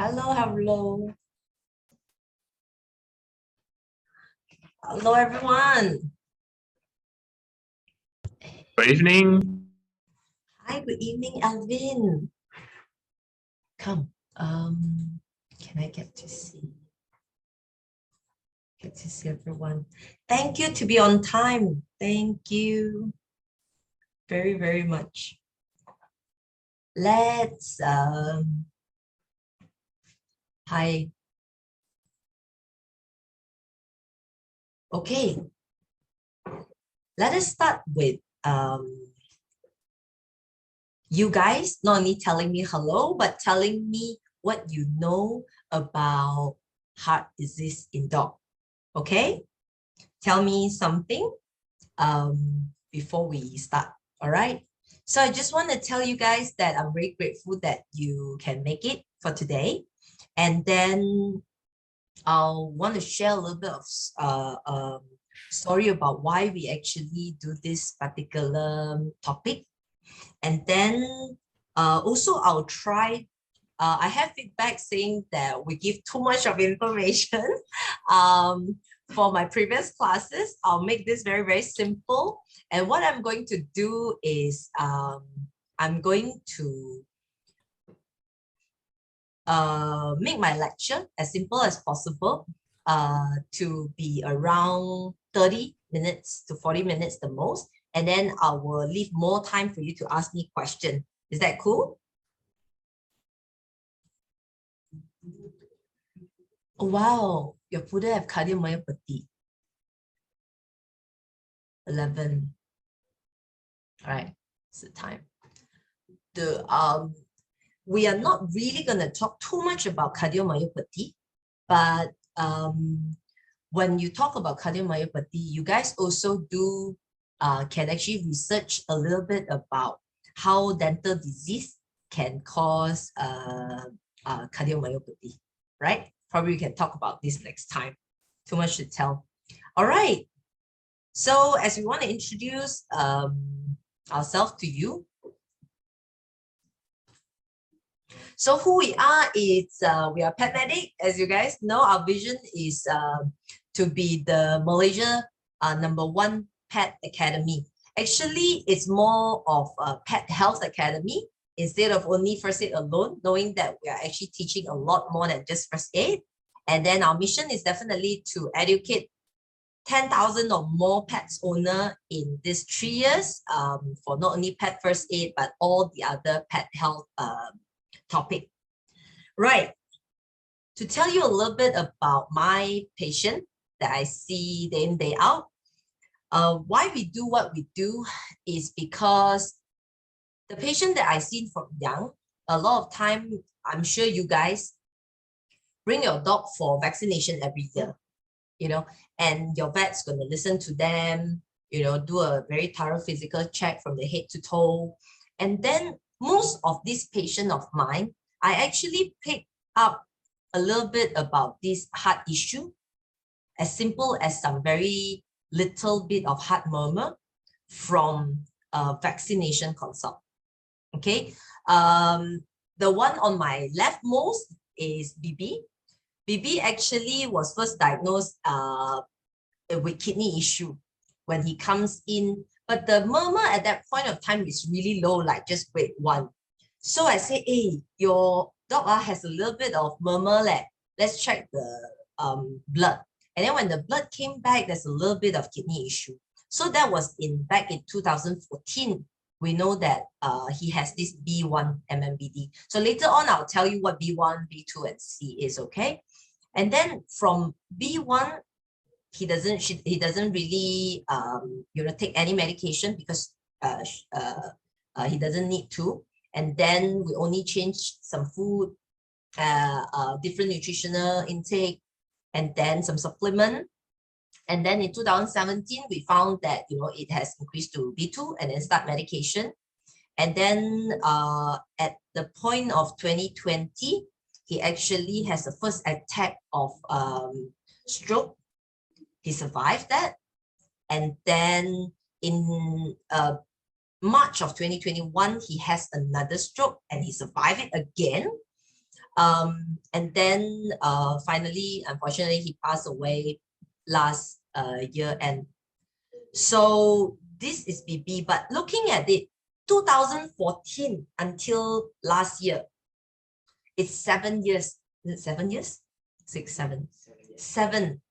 Hello, hello. Hello, everyone. Good evening. Hi, good evening, Alvin. Come, can I get to see everyone? Thank you to be on time. Thank you very, very much. Let's, hi. Okay. Let us start with you guys not only telling me hello, but telling me what you know about heart disease in dog. Okay? Tell me something before we start. All right? So I just want to tell you guys that I'm very grateful that you can make it for today. And then I'll want to share a little bit of story about why we actually do this particular topic. And then also I'll try, I have feedback saying that we give too much of information. For my previous classes, I'll make this very, very simple. And what I'm going to do is I'm going to make my lecture as simple as possible to be around 30 minutes to 40 minutes the most. And then I will leave more time for you to ask me questions. Is that cool? Oh, wow, your poodle have cardiomyopathy. 11. All right, it's the time. We are not really going to talk too much about cardiomyopathy, but when you talk about cardiomyopathy, you guys also do can actually research a little bit about how dental disease can cause cardiomyopathy, right? Probably we can talk about this next time. Too much to tell. All right. So as we want to introduce ourselves to you. So who we are is we are PetMedic. As you guys know, our vision is to be the Malaysia #1 pet academy. Actually, it's more of a pet health academy instead of only first aid alone, knowing that we are actually teaching a lot more than just first aid. And then our mission is definitely to educate 10,000 or more pets owner in these 3 years for not only pet first aid, but all the other pet health topic. Right. To tell you a little bit about my patient that I see day in, day out, why we do what we do is because the patient that I see from young, a lot of time, I'm sure you guys bring your dog for vaccination every year, you know, and your vet's going to listen to them, you know, do a very thorough physical check from the head to toe. And then most of these patients of mine, I actually pick up a little bit about this heart issue, as simple as some very little bit of heart murmur from a vaccination consult. Okay, the one on my leftmost is BB. BB actually was first diagnosed with kidney issue when he comes in, but the murmur at that point of time is really low, like just grade 1. So I say, hey, your dog has a little bit of murmur. Let's check the blood. And then when the blood came back, there's a little bit of kidney issue. So that was back in 2014. We know that he has this B1 MMBD. So later on, I'll tell you what B1, B2, and C is, okay? And then from B1, he doesn't really take any medication because he doesn't need to. And then we only change some food, different nutritional intake, and then some supplement. And then in 2017, we found that it has increased to B2 and then start medication. And then at the point of 2020, he actually has the first attack of stroke. He survived that. And then in March of 2021, he has another stroke and he survived it again. And then finally, unfortunately, he passed away last year. And so this is BB, but looking at it, 2014 until last year, it's 7 years. Is it 7 years? 6, 7,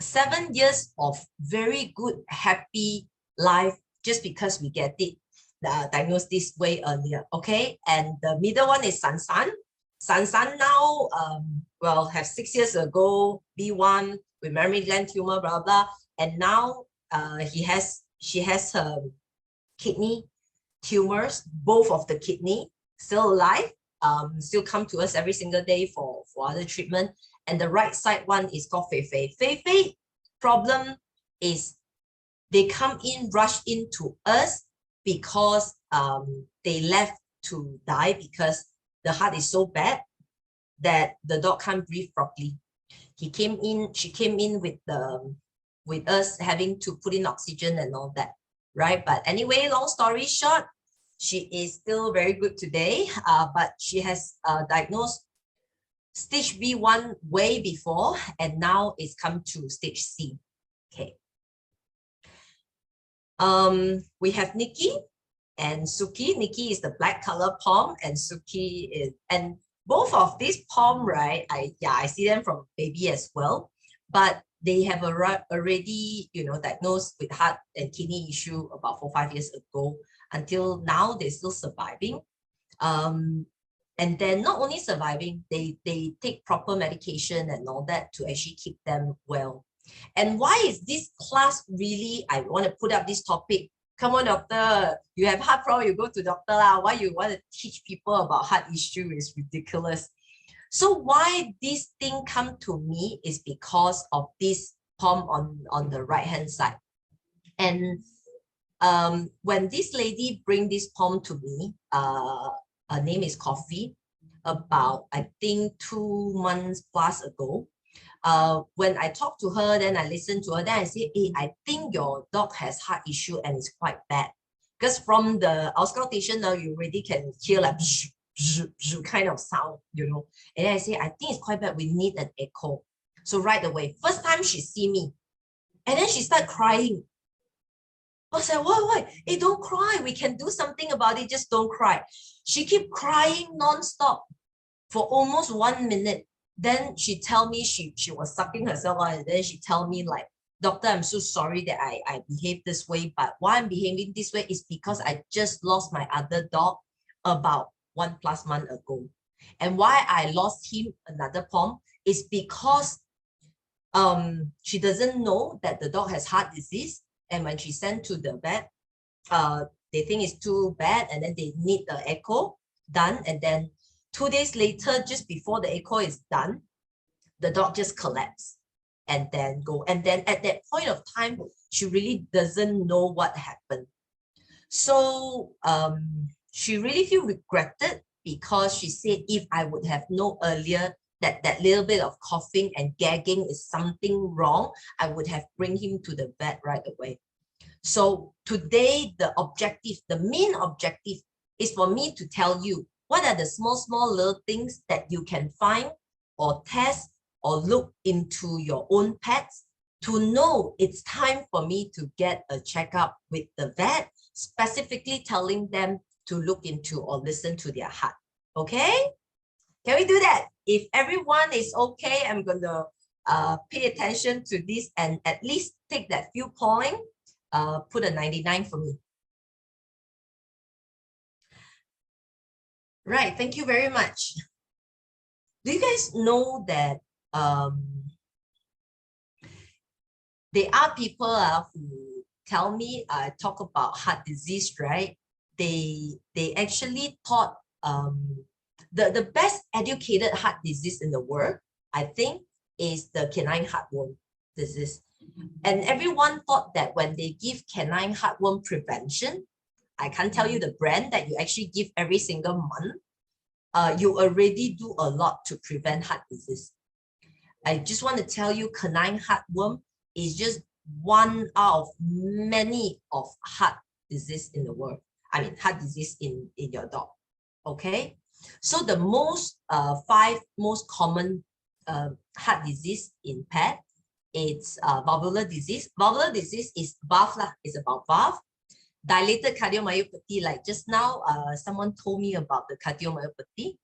7 years of very good, happy life just because we get it diagnosed this way earlier. Okay, and the middle one is San San. San San now, well, have 6 years ago, B1 with mammary gland tumor, blah blah, and now she has her kidney tumors, both of the kidney, still alive, still come to us every single day for other treatment. And the right side one is called Fei Fei. Fei Fei problem is they come in, rush into us because they left to die because the heart is so bad that the dog can't breathe properly. She came in with us having to put in oxygen and all that, right? But anyway, long story short, she is still very good today, but she has diagnosed stage B1 way before, and now it's come to stage C. Okay. We have Nikki and Suki. Nikki is the black color pom, and Suki is, and both of these pom, right? I see them from baby as well, but they have already, diagnosed with heart and kidney issue about 4-5 years ago. Until now, they're still surviving. And then not only surviving, they take proper medication and all that to actually keep them well. And why is this class really, I want to put up this topic. Come on, doctor, you have heart problem, you go to doctor lah. Why you want to teach people about heart issue is ridiculous. So why this thing come to me is because of this pom on the right hand side. And when this lady bring this pom to me, her name is Coffee, about I think 2 months plus ago. When I talked to her, then I listened to her, then I said, hey, I think your dog has heart issue and it's quite bad. Because from the auscultation now, you already can hear like kind of sound, And then I say, I think it's quite bad. We need an echo. So right away, first time she see me, and then she started crying. I was like, why? Hey, don't cry. We can do something about it. Just don't cry. She kept crying non-stop for almost 1 minute. Then she tell me she was sucking herself out, and then she tell me like, doctor, I'm so sorry that I behaved this way, but why I'm behaving this way is because I just lost my other dog about 1+ month ago. And why I lost him, another pom, is because she doesn't know that the dog has heart disease. And when she sent to the vet, they think it's too bad, and then they need the echo done. And then 2 days later, just before the echo is done, the dog just collapsed and then go. And then at that point of time, she really doesn't know what happened. So she really feel regretted because she said, if I would have known earlier that little bit of coughing and gagging is something wrong, I would have bring him to the vet right away. So today, the main objective is for me to tell you what are the small little things that you can find or test or look into your own pets to know it's time for me to get a checkup with the vet, specifically telling them to look into or listen to their heart. Okay? Can we do that? If everyone is okay, I'm going to pay attention to this and at least take that few point, put a 99 for me. Right, thank you very much. Do you guys know that there are people who tell me, talk about heart disease, right? They actually thought the best educated heart disease in the world, I think, is the canine heartworm disease. And everyone thought that when they give canine heartworm prevention, I can't tell you the brand that you actually give every single month, you already do a lot to prevent heart disease. I just want to tell you, canine heartworm is just one out of many of heart disease in the world. I mean, heart disease in your dog. Okay. So the most five most common heart disease in pet, it's valvular disease. Valvular disease is valve lah, is about valve. Dilated cardiomyopathy, like just now, someone told me about the cardiomyopathy,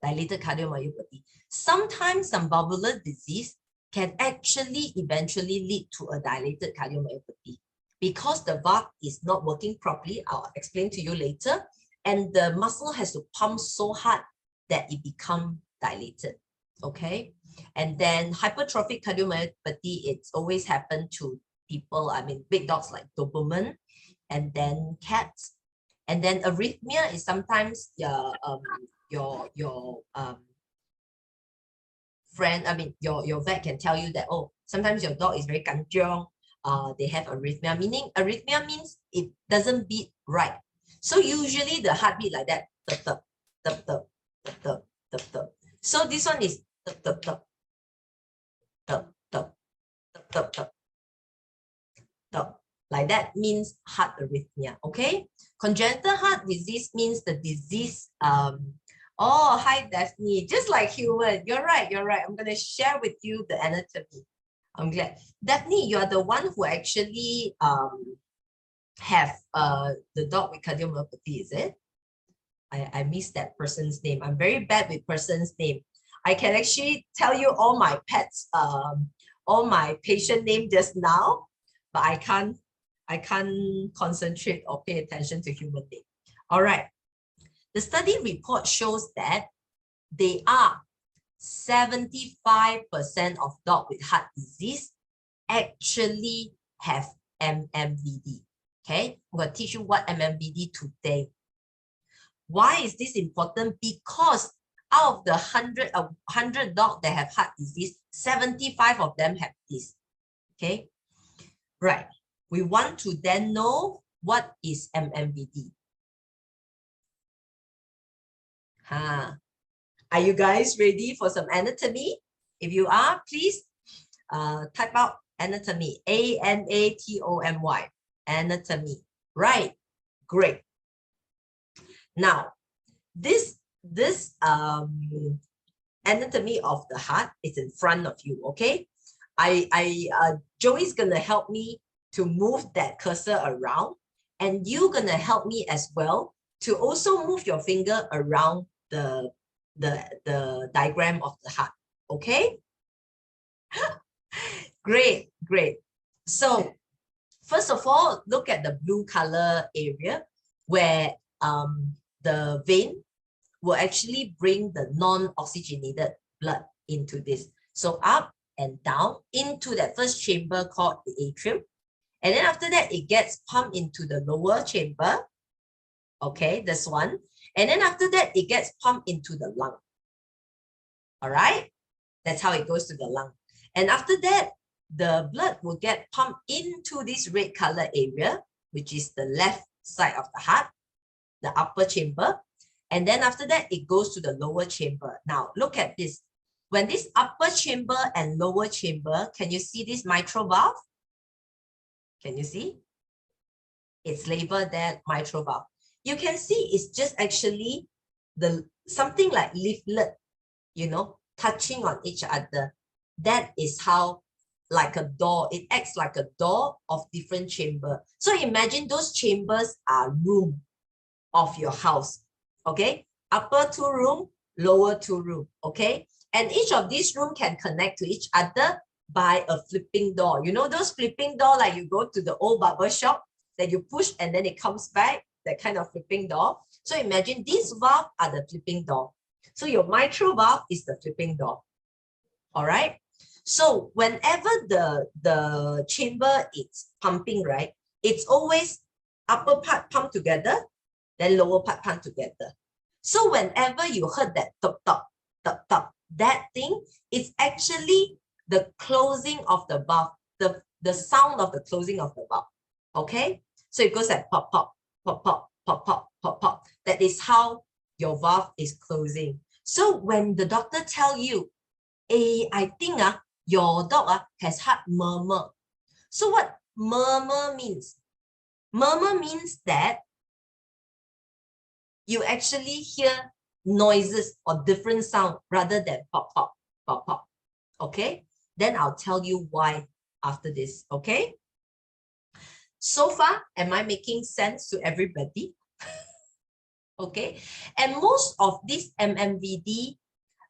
dilated cardiomyopathy. Sometimes some valvular disease can actually eventually lead to a dilated cardiomyopathy because the valve is not working properly. I'll explain to you later. And the muscle has to pump so hard that it becomes dilated. Okay. And then hypertrophic cardiomyopathy, it's always happened to people, I mean, big dogs like Doberman, and then cats. And then arrhythmia is sometimes your friend, I mean, your vet can tell you that, oh, sometimes your dog is very kanjiong, they have arrhythmia, meaning arrhythmia means it doesn't beat right. So usually the heartbeat like that, tup, tup, tup, tup, tup, tup, tup, tup. So this one is tup, tup, tup, tup, tup, tup, tup, tup, tup. Like that means heart arrhythmia, okay? Congenital heart disease means the disease, oh, hi, Daphne. Just like human. You're right. You're right. I'm going to share with you the anatomy. I'm glad. Daphne, you are the one who actually have the dog with cardiomyopathy, is it? I missed that person's name. I'm very bad with person's name. I can actually tell you all my pets, all my patient name just now, but I can't concentrate or pay attention to human name. All right. The study report shows that they are 75% of dogs with heart disease actually have MMVD. Okay, I'm going to teach you what MMVD today. Why is this important? Because out of the 100 dogs that have heart disease, 75 of them have this. Okay, right. We want to then know what is MMVD. Are you guys ready for some anatomy? If you are, please type out anatomy. A-N-A-T-O-M-Y. Anatomy. Right. Great. Now, this anatomy of the heart is in front of you. Okay. Joey's gonna help me to move that cursor around, and you're gonna help me as well to also move your finger around the diagram of the heart. Okay. Great, great. So first of all, look at the blue color area where the vein will actually bring the non-oxygenated blood into this. So up and down into that first chamber called the atrium. And then after that, it gets pumped into the lower chamber. Okay, this one. And then after that, it gets pumped into the lung. All right, that's how it goes to the lung. And after that, the blood will get pumped into this red color area, which is the left side of the heart, the upper chamber. And then after that, it goes to the lower chamber. Now, look at this. When this upper chamber and lower chamber, can you see this mitral valve? Can you see? It's labeled that mitral valve. You can see it's just actually something like leaflet, you know, touching on each other. That is how, like a door, it acts like a door of different chamber. So imagine those chambers are room of your house. Okay, upper 2 room, lower 2 room. Okay, and each of these room can connect to each other by a flipping door. You know those flipping door, like you go to the old barber shop that you push and then it comes back, that kind of flipping door. So imagine these valves are the flipping door. So your mitral valve is the flipping door. All right. So whenever the chamber is pumping, right, it's always upper part pump together, then lower part pump together. So whenever you heard that top, top, top, top, that thing is actually the closing of the valve, the sound of the closing of the valve. Okay, so it goes like pop, pop, pop, pop, pop, pop, pop, pop. That is how your valve is closing. So when the doctor tell you, I think your dog has heart murmur. So what murmur means? Murmur means that you actually hear noises or different sound rather than pop, pop, pop, pop. Okay, then I'll tell you why after this. Okay, so far, am I making sense to everybody? Okay, and most of these MMVD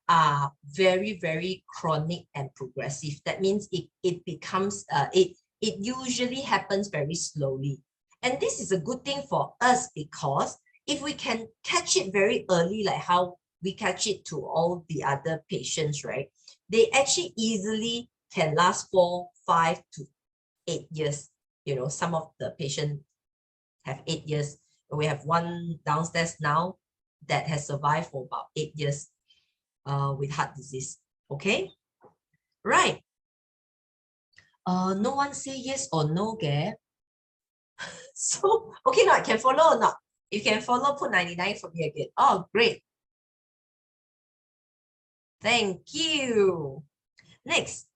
are very, very chronic and progressive. That means it becomes, it usually happens very slowly. And this is a good thing for us because if we can catch it very early, like how we catch it to all the other patients, right? They actually easily can last for 5 to 8 years. You know, some of the patients have 8 years. We have one downstairs now that has survived for about 8 years with heart disease. Okay, right. No one say yes or no, Gab. So, okay, now I can follow or not? You can follow, put 99 for me again. Oh, great. Thank you. Next.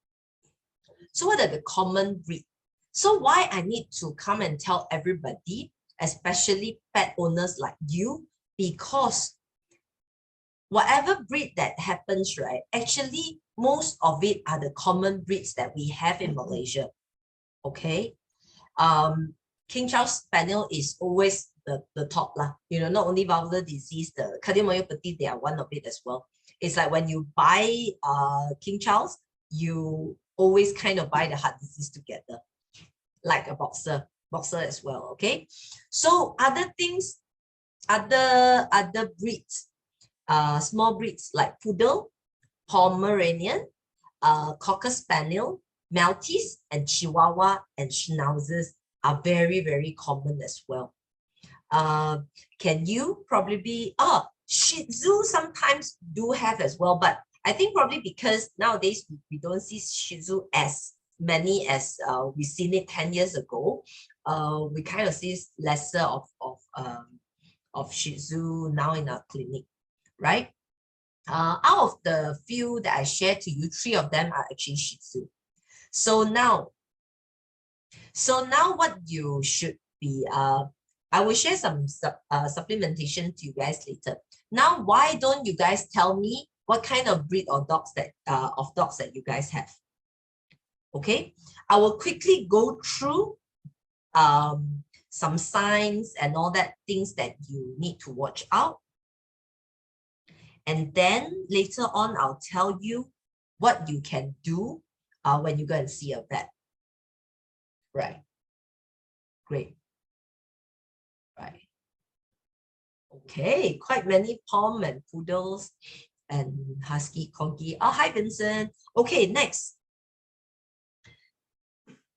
So what are the common breed? So why I need to come and tell everybody, especially pet owners like you, because whatever breed that happens, right, actually, most of it are the common breeds that we have in Malaysia. Okay. King Charles Spaniel is always the top lah. You know, not only valvular disease, the cardiomyopathy, they are one of it as well. It's like when you buy King Charles, you always kind of buy the heart disease together, like a boxer as well. Okay. So other things, other breeds, small breeds like Poodle, Pomeranian, Cocker Spaniel, Maltese, and Chihuahua and Schnauzers are very, very common as well. Can you probably, Shih Tzu sometimes do have as well, but I think probably because nowadays we don't see Shih Tzu as many as we seen it 10 years ago. We kind of see lesser of Shih Tzu now in our clinic, right? Out of the few that I shared to you, 3 of them are actually Shih Tzu. So now what you should be, I will share some supplementation to you guys later. Now, why don't you guys tell me what kind of breed or dogs that you guys have? Okay, I will quickly go through some signs and all that things that you need to watch out. And then later on, I'll tell you what you can do when you go and see a vet. Right. Great. Right. Okay, quite many Pom and Poodles and Husky, Corgi. Oh, hi, Vincent. Okay, next.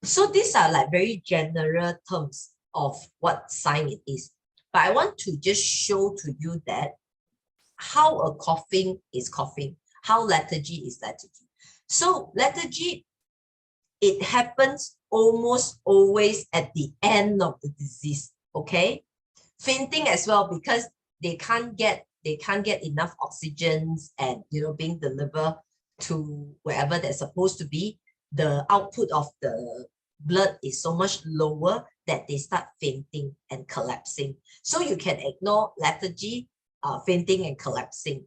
So these are like very general terms of what sign it is. But I want to just show to you that how a coughing is coughing, how lethargy is lethargy. So lethargy, it happens almost always at the end of the disease, okay? Fainting as well, because they can't get enough oxygen and, you know, being delivered to wherever they're supposed to be. The output of the blood is so much lower that they start fainting and collapsing. So you can ignore lethargy, fainting and collapsing.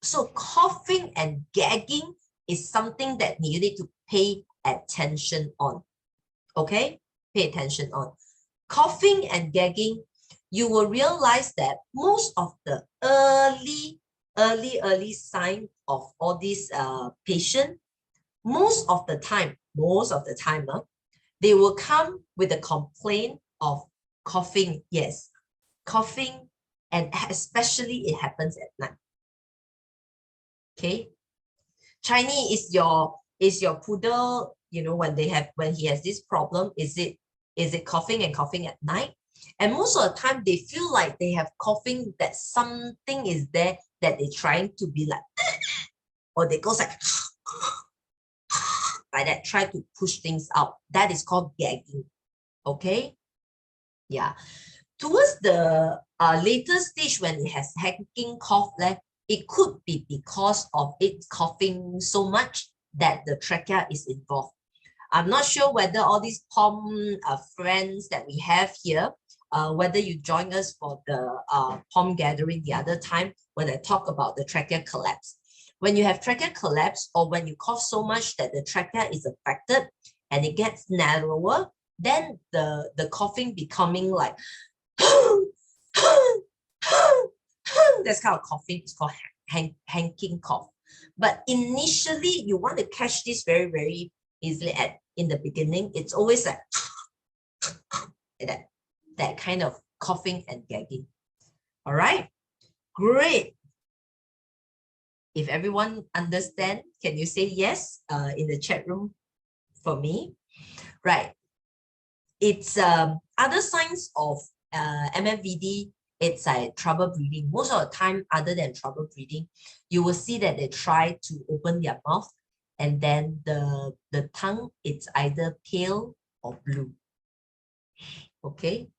So coughing and gagging is something that you need to pay attention on. Okay, pay attention on. Coughing and gagging, you will realize that most of the early sign of all these patients, most of the time, they will come with a complaint of coughing. Yes, coughing, and especially it happens at night. Okay, Chinese, is your poodle, you know, when he has this problem, is it coughing at night? And most of the time they feel like they have coughing, that something is there that they're trying to be like, or they go like that, try to push things out. That is called gagging. Okay, yeah. Towards the later stage, when it has hacking cough left, it could be because of it coughing so much that the trachea is involved. I'm not sure whether all these POM friends that we have here whether you join us for the POM gathering the other time when I talk about the trachea collapse. When you have trachea collapse or when you cough so much that the trachea is affected and it gets narrower, then the coughing becoming like that's kind of coughing. It's called hanking cough. But initially, you want to catch this very, very easily in the beginning. It's always like that kind of coughing and gagging. All right, great. If everyone understand, can you say yes in the chat room for me? Right. It's other signs of MFVD. It's like trouble breathing. Most of the time, other than trouble breathing, you will see that they try to open their mouth and then the tongue, it's either pale or blue. Okay.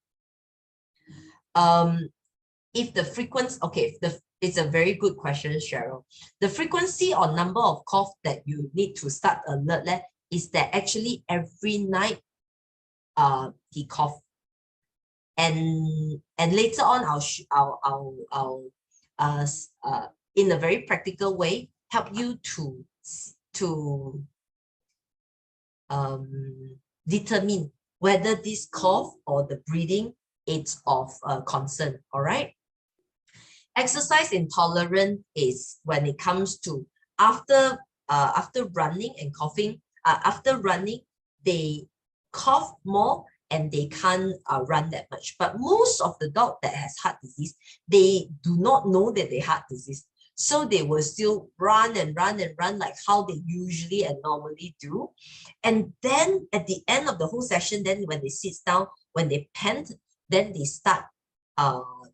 If the frequency, okay, it's a very good question, Cheryl. The frequency or number of cough that you need to start alert is that actually every night he cough. And later on, I'll in a very practical way help you to determine whether this cough or the breathing is of concern. All right. Exercise intolerance is when it comes to after running and coughing. After running, they cough more and they can't run that much. But most of the dog that has heart disease, they do not know that they heart disease. So they will still run and run and run like how they usually and normally do. And then at the end of the whole session, then when they sit down, when they pant, then they start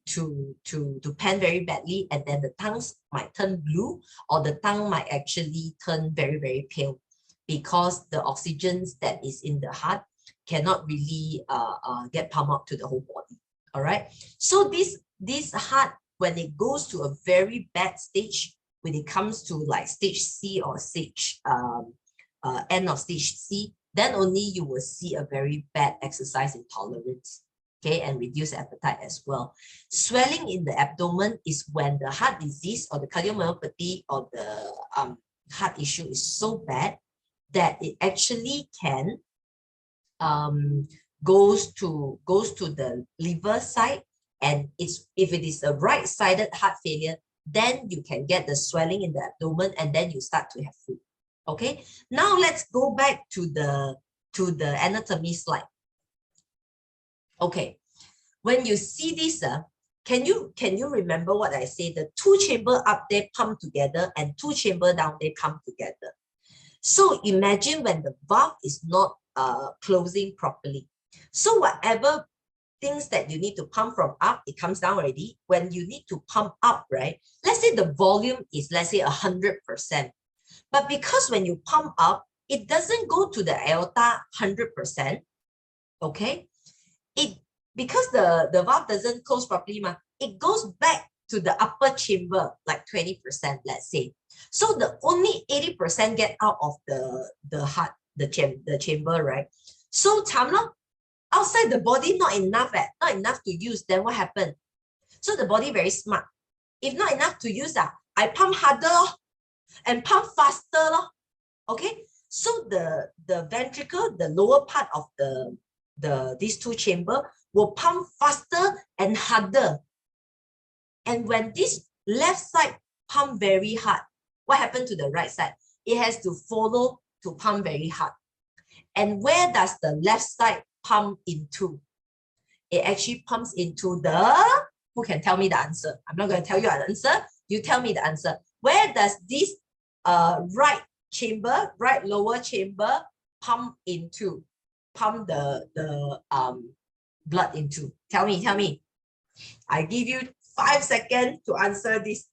to pant very badly, and then the tongues might turn blue or the tongue might actually turn very, very pale because the oxygens that is in the heart cannot really get pumped up to the whole body. All right. So this heart, when it goes to a very bad stage, when it comes to like stage C or stage end of stage C, then only you will see a very bad exercise intolerance. Okay, and reduce appetite as well. Swelling in the abdomen is when the heart disease or the cardiomyopathy or the heart issue is so bad that it actually can goes to the liver side, and if it is a right-sided heart failure, then you can get the swelling in the abdomen and then you start to have food. Okay, now let's go back to the anatomy slide. Okay, when you see this, can you remember what I say? The two chamber up there pump together and two chamber down there pump together. So imagine when the valve is not closing properly. So whatever things that you need to pump from up, it comes down already. When you need to pump up, right? Let's say the volume is, let's say 100%. But because when you pump up, it doesn't go to the aorta 100%. Okay? Because the valve doesn't close properly, it goes back to the upper chamber, like 20%, let's say. So the only 80% get out of the heart, the chamber, right? So outside the body, not enough to use, then what happened? So the body very smart. If not enough to use, I pump harder and pump faster. Okay, so the ventricle, the lower part of these two chamber will pump faster and harder. And when this left side pump very hard, what happened to the right side? It has to follow to pump very hard. And where does the left side pump into? It actually pumps into who can tell me the answer? I'm not going to tell you an answer. You tell me the answer. Where does this right lower chamber pump into? Pump the blood into? Tell me. I give you 5 seconds to answer this.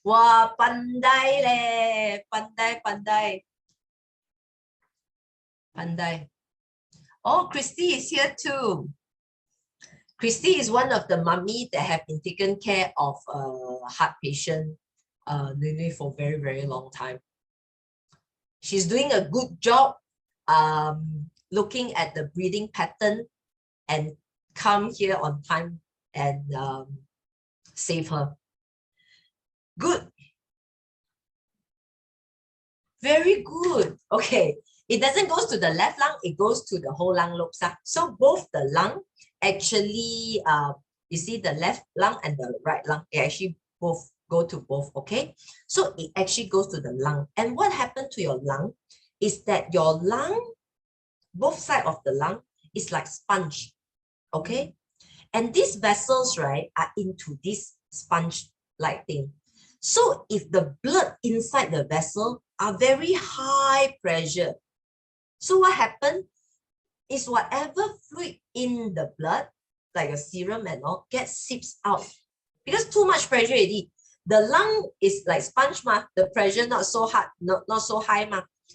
Wow, pandai leh, pandai. Oh, Christy is here too. Christy is one of the mummy that have been taken care of a heart patient for very, very long time. She's doing a good job looking at the breathing pattern and come here on time and save her. Good. Very good. Okay. It doesn't go to the left lung, it goes to the whole lung lobes. So both the lung actually, you see the left lung and the right lung, it actually both go to both, okay? So it actually goes to the lung. And what happened to your lung is that your lung, both sides of the lung, is like sponge, okay? And these vessels, right, are into this sponge-like thing. So if the blood inside the vessel are very high pressure, so what happened is whatever fluid in the blood, like a serum and all, gets seeps out. Because too much pressure already. The lung is like sponge, the pressure not so hard, not so high.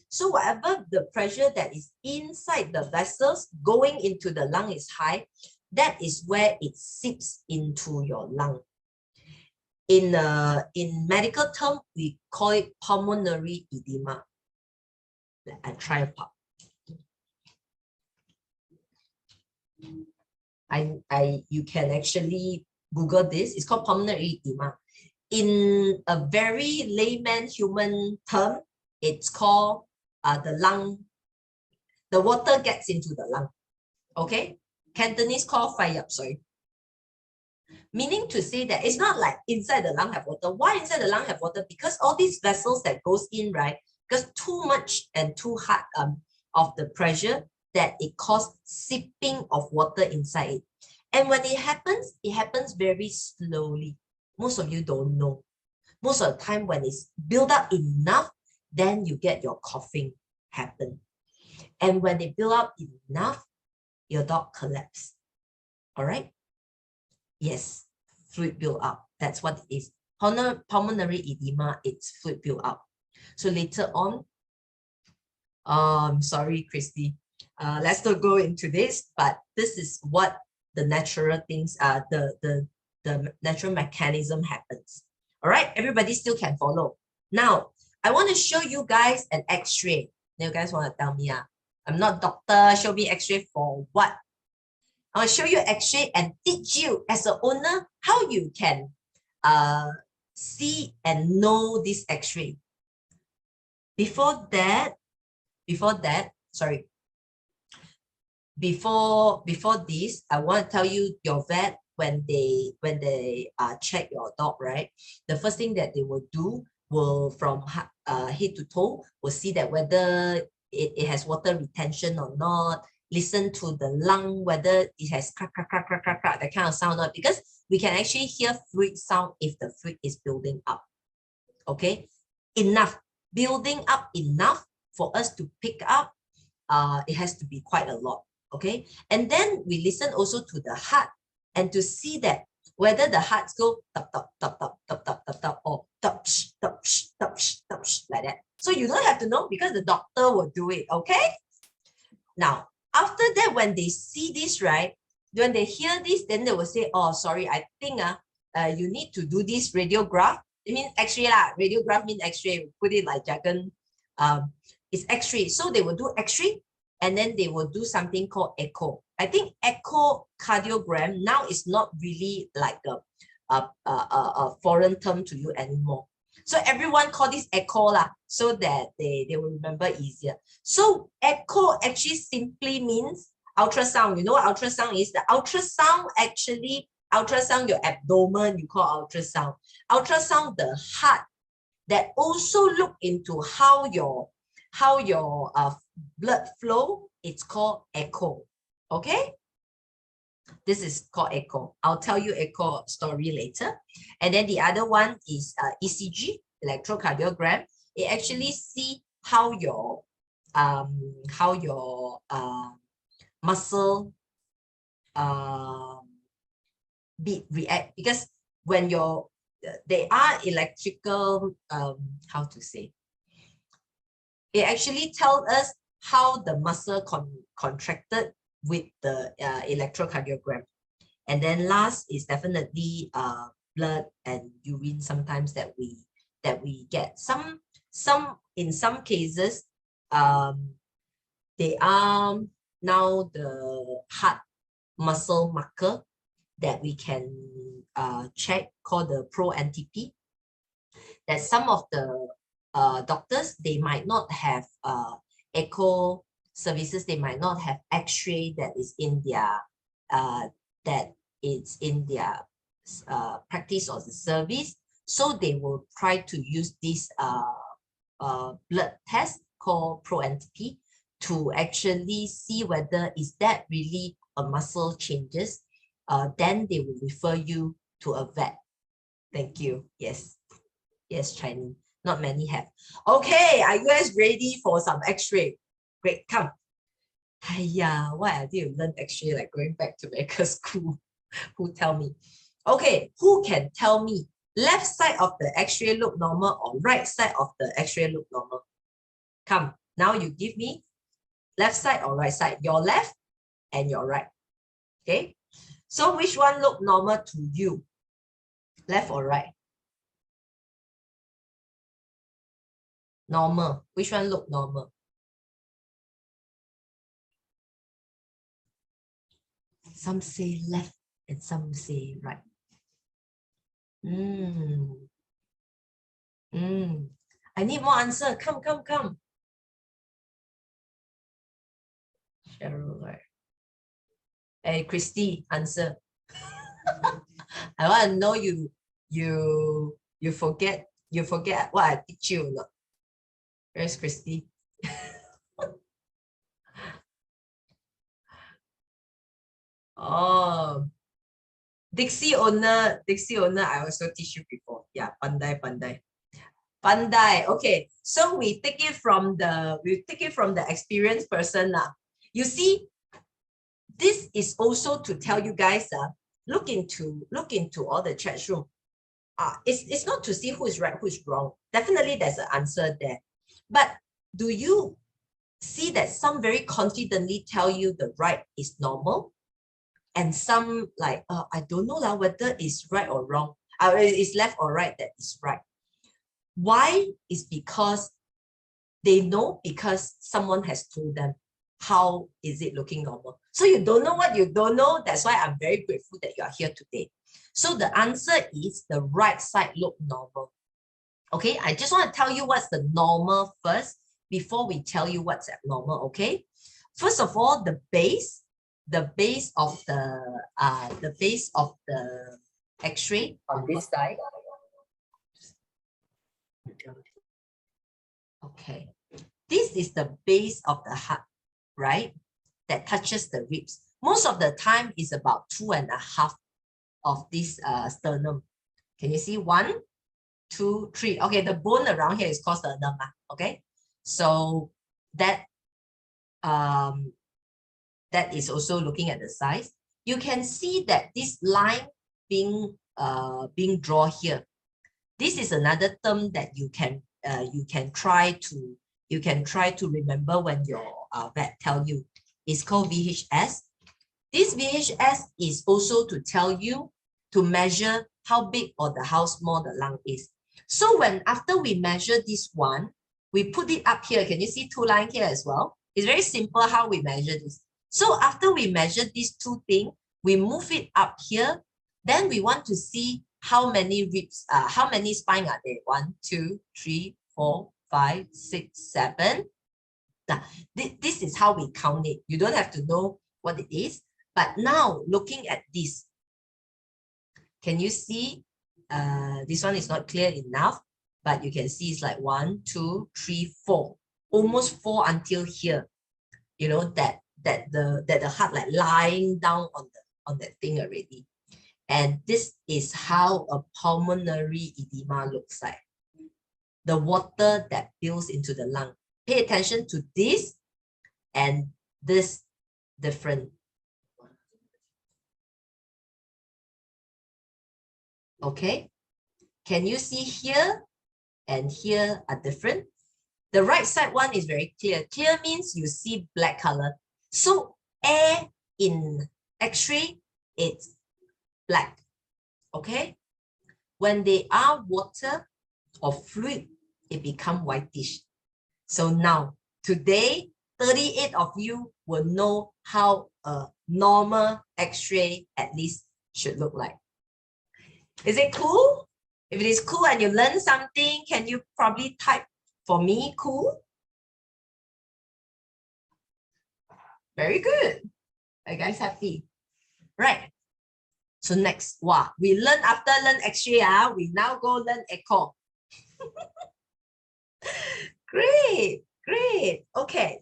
So whatever the pressure that is inside the vessels going into the lung is high, that is where it seeps into your lung. In medical term, we call it pulmonary edema. I try a pop. You can actually Google this. It's called pulmonary edema. In a very layman human term, it's called the lung. The water gets into the lung. Okay? Cantonese called fire up, sorry. Meaning to say that it's not like inside the lung have water. Why inside the lung have water? Because all these vessels that goes in, right? Because too much and too hard of the pressure that it causes seeping of water inside it. And when it happens very slowly. Most of you don't know. Most of the time when it's built up enough, then you get your coughing happen. And when it build up enough, your dog collapse. All right? Yes, fluid build up. That's what it is. Pulmonary edema, it's fluid build up. So later on, sorry, Christy. Let's not go into this, but this is what the natural things are, the natural mechanism happens. All right, everybody still can follow. Now, I want to show you guys an x-ray. You guys want to tell me, I'm not doctor, show me x-ray for what? I'll show you x-ray and teach you as an owner how you can see and know this x-ray. Before this, I want to tell you, your vet, when they check your dog, right? The first thing that they will do will, from head to toe, will see that whether it has water retention or not. Listen to the lung, whether it has crack, crack, crack, crack, crack, crack, that kind of sound or not, because we can actually hear fluid sound if the fluid is building up. Okay, enough, building up enough for us to pick up. It has to be quite a lot. Okay, and then we listen also to the heart and to see that whether the hearts go tap tap tap tap tap tap tap tap or tap tap tap tap like that. So you don't have to know because the doctor will do it. Okay. Now after that, when they see this, right, when they hear this, then they will say, "Oh, sorry, I think you need to do this radiograph." It means X-ray lah. Radiograph means X-ray. Put it like jargon. It's X-ray. So they will do X-ray. And then they will do something called echo. I think echocardiogram now is not really like a foreign term to you anymore. So everyone call this echo lah, so that they will remember easier. So echo actually simply means ultrasound. You know what ultrasound is? The ultrasound actually, ultrasound your abdomen, you call ultrasound. Ultrasound the heart, that also look into how your blood flow. It's called echo. Okay, this is called echo. I'll tell you echo story later. And then the other one is ECG, electrocardiogram. It actually see how your muscle beat react, because when they are electrical, how to say, it actually tells us how the muscle contracted with the electrocardiogram. And then last is definitely blood and urine sometimes that we get. In some cases, they are now the heart muscle marker that we can check, called the pro-NTP. That some of the doctors, they might not have echo services, they might not have X-ray that is in their practice or the service, so they will try to use this blood test called pro-NTP to actually see whether is that really a muscle changes. Then they will refer you to a vet. Thank you. Yes. Yes, Chinese. Not many have. Okay, are you guys ready for some X-ray? Great, come. Hiya, why did you learn X-ray like going back to medical school? Who tell me? Okay, who can tell me left side of the X-ray look normal or right side of the X-ray look normal? Come, now you give me left side or right side, your left and your right. Okay, so which one look normal to you? Left or right? Normal. Which one look normal? Some say left and some say right. I need more answer. Come, come, come. Cheryl, right? Hey, Christy, answer. I want to know you forget what I teach you or not. Where's Christy? Oh, Dixie owner, I also teach you before. Yeah, pandai. Okay, so we take it from the experienced person now. You see, this is also to tell you guys, look into all the chat room. It's not to see who is right, who is wrong. Definitely there's an answer there. But do you see that some very confidently tell you the right is normal? And some like, I don't know whether it's right or wrong. It's left or right that is right. Why? Is because they know, because someone has told them how is it looking normal. So you don't know what you don't know. That's why I'm very grateful that you are here today. So the answer is the right side look normal. Okay, I just want to tell you what's the normal first before we tell you what's abnormal. Okay, first of all, the base of the X-ray on this side. Okay, this is the base of the heart, right? That touches the ribs. Most of the time is about 2.5 of this sternum. Can you see 1, 2, 3? Okay, the bone around here is called sternum. Okay, so that that is also looking at the size. You can see that this line being drawn here. This is another term that you can try to remember when your vet tell you. It's called VHS. This VHS is also to tell you to measure how big or how small the lung is. So after we measure this one, we put it up here. Can you see 2 lines here as well? It's very simple how we measure this. So after we measure these 2 things, we move it up here. Then we want to see how many ribs, how many spine are there? 1, 2, 3, 4, 5, 6, 7. This is how we count it. You don't have to know what it is. But now looking at this, can you see? This one is not clear enough, but you can see it's like 1, 2, 3, 4, almost 4 until here. You know that the heart like lying down on that thing already. And this is how a pulmonary edema looks like. The water that builds into the lung. Pay attention to this and this different. Okay, can you see here and here are different? The right side one is very clear. Clear means you see black color. So air in X-ray, it's black. Okay, when they are water or fluid, it become whitish. So now, today, 38 of you will know how a normal x-ray at least should look like. Is it cool? If it is cool and you learn something, can you probably type for me cool? Very good. Are you guys happy? Right. So next, wow, we learn after learn x-ray, we now go learn echo. Great, great. Okay.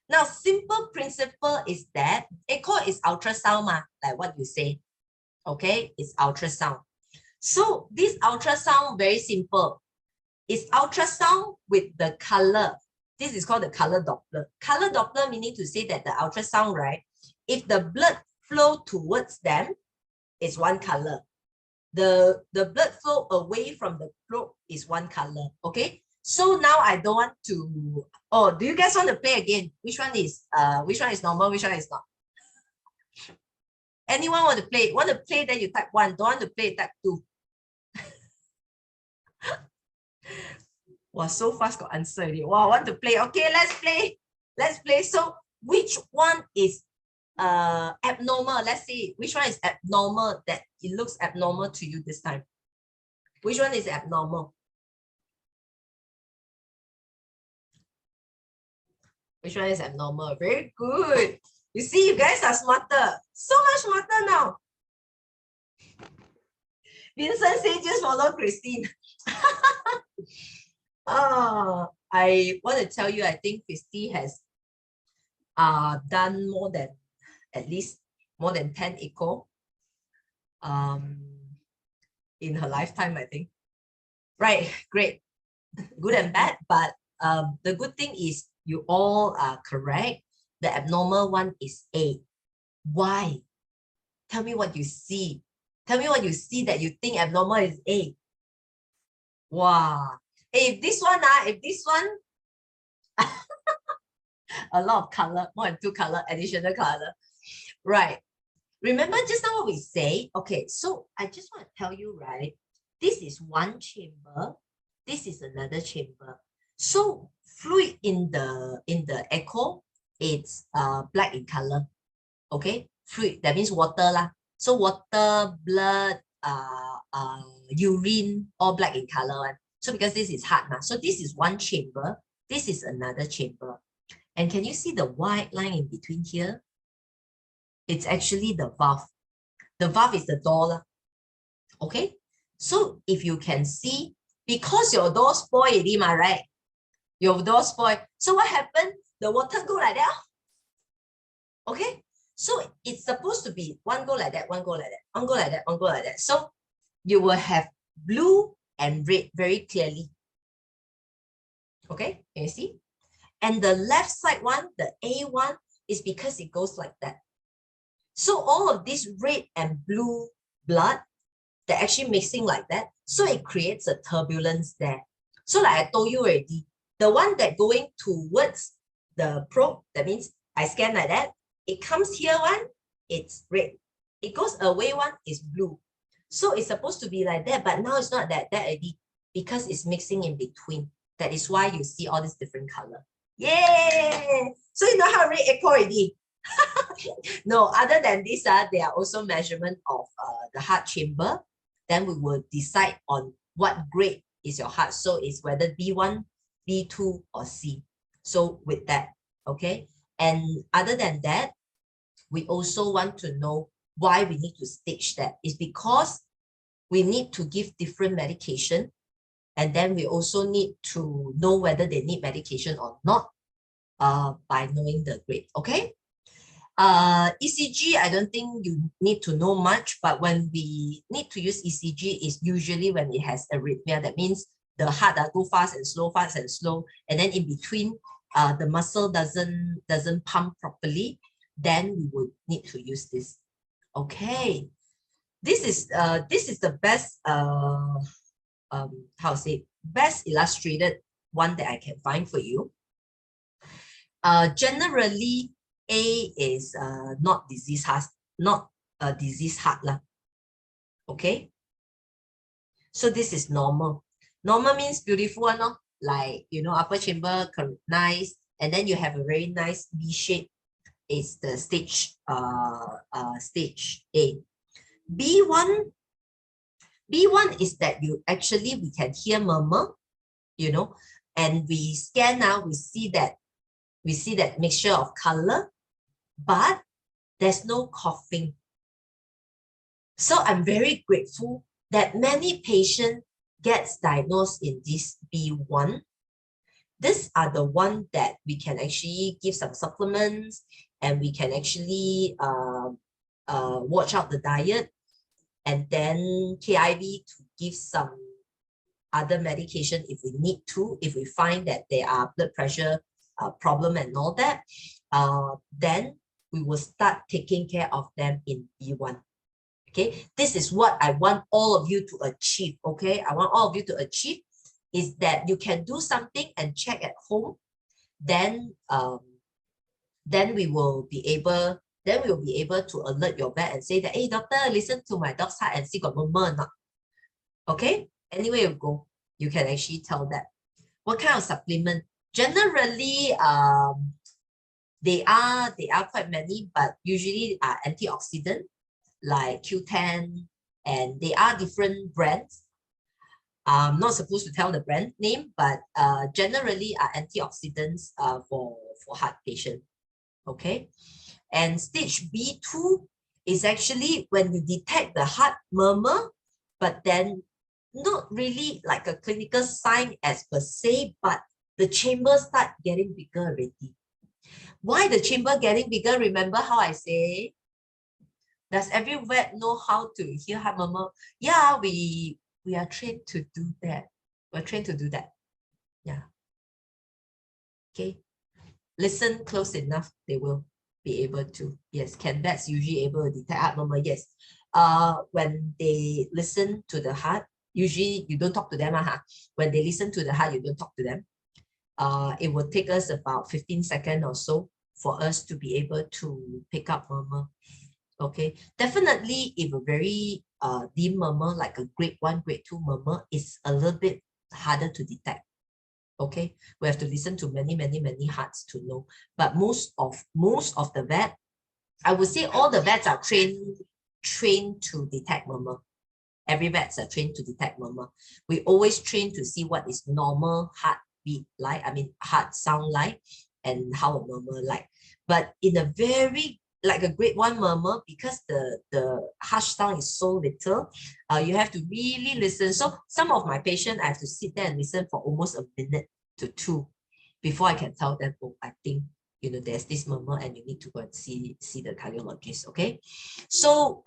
Now, simple principle is that echo is ultrasound, like what you say. Okay, it's ultrasound. So this ultrasound, very simple. It's ultrasound with the color. This is called the color Doppler. Color Doppler meaning to say that the ultrasound, right? If the blood flow towards them, it's one color. The blood flow away from the probe is one color. Okay. So now I don't want to. Oh, do you guys want to play again? Which one is normal? Which one is not? Anyone want to play? Want to play? Then you type 1. Don't want to play? Type 2. Wow, so fast got answer already. Wow, want to play? Okay, let's play. Let's play. So which one is abnormal? Let's see which one is abnormal, that it looks abnormal to you this time. Which one is abnormal? Which one is abnormal? Very good. You see, you guys are smarter. So much smarter now. Vincent say just follow Christine. I want to tell you, I think Christy has done more than, at least more than 10 echo in her lifetime, I think. Right, great. Good and bad, but the good thing is you all are correct. The abnormal one is A. Why? Tell me what you see. Tell me what you see that you think abnormal is A. Wow. If this one, a lot of color, more than 2 color, additional color. Right. Remember just now what we say? Okay, so I just want to tell you, right? This is one chamber. This is another chamber. So fluid in the echo, it's black in color. Okay, fluid, that means water lah. So water, blood, urine, all black in color one. So because this is heart, so this is one chamber. This is another chamber. And can you see the white line in between here? It's actually the valve. The valve is the door lah. Okay, so if you can see, because your door spoiled already, right? Your door spoiled. So what happened? The water go like that. Okay, so it's supposed to be one go like that, one go like that, one go like that, one go like that. So you will have blue and red very clearly. Okay, can you see? And the left side one, the A one, is because it goes like that. So all of this red and blue blood, they're actually mixing like that. So it creates a turbulence there. So like I told you already, the one that going towards the probe, that means I scan like that, it comes here one, it's red. It goes away one, is blue. So it's supposed to be like that, but now it's not that already because it's mixing in between. That is why you see all this different color. Yay! So you know how to read echo already. No, other than this, there are also measurement of the heart chamber. Then we will decide on what grade is your heart. So it's whether B1, B2, or C. So with that, okay. And other than that, we also want to know why we need to stage that. It's because we need to give different medication. And then we also need to know whether they need medication or not by knowing the grade, okay? ECG, I don't think you need to know much, but when we need to use ECG is usually when it has arrhythmia. That means the heart go fast and slow, and then in between, the muscle doesn't pump properly. Then we would need to use this. Okay, this is the best how to say, best illustrated one that I can find for you. Generally, A is not disease heart, not a disease heart lah. Okay, so this is normal. Normal means beautiful one, no? Like, you know, upper chamber nice, and then you have a very nice V shape. It's the stage stage A. B1 is that we can hear murmur, you know, and we scan now, we see that mixture of color, but there's no coughing. So I'm very grateful that many patients gets diagnosed in this B1. These are the one that we can actually give some supplements, and we can actually watch out the diet, and then KIV to give some other medication if we need to, if we find that there are blood pressure problem and all that, then we will start taking care of them in B1. Okay, this is what I want all of you to achieve. Okay, I want all of you to achieve is that you can do something and check at home. Then we will be able to alert your vet and say that, hey doctor, listen to my dog's heart and see got murmur or not. Okay, anywhere you go, you can actually tell that. What kind of supplement? Generally, they are quite many, but usually are antioxidant like Q10, and they are different brands. I'm not supposed to tell the brand name, but generally are antioxidants for heart patient. Okay, and stage B2 is actually when you detect the heart murmur, but then not really like a clinical sign as per se, but the chamber start getting bigger already. Why the chamber getting bigger? Remember how I say, does every vet know how to hear heart murmur? Yeah, we are trained to do that. We're trained to do that. Yeah. Okay. Listen close enough, they will be able to. Yes, can vets usually able to detect heart murmur? Yes. When they listen to the heart, usually you don't talk to them. When they listen to the heart, you don't talk to them. It will take us about 15 seconds or so for us to be able to pick up murmur. Okay, definitely if a very dim murmur, like a grade 1, grade 2 murmur, is a little bit harder to detect. Okay, we have to listen to many hearts to know. But most of the vet, I would say all the vets are trained to detect murmur. Every vets are trained to detect murmur. We always train to see what is normal heartbeat like, heart sound like, and how a murmur like. But in a very like a grade 1 murmur, because the harsh sound is so little, you have to really listen. So some of my patients, I have to sit there and listen for almost a minute to 2 before I can tell them, oh, I think there's this murmur and you need to go and see the cardiologist. Okay, so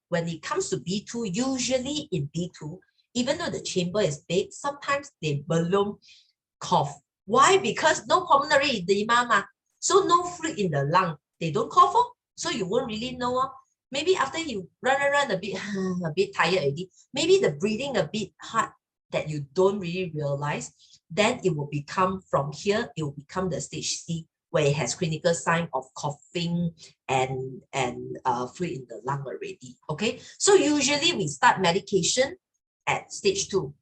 when it comes to B2, usually in B2, even though the chamber is big, sometimes they balloon cough. Why? Because no pulmonary edema, so no fluid in the lung, they don't cough. So you won't really know. Maybe after you run a bit a bit tired already, maybe the breathing a bit hard that you don't really realize, then it will become, from here it will become the stage C, where it has clinical sign of coughing and fluid in the lung already. Okay, so usually we start medication at stage 2,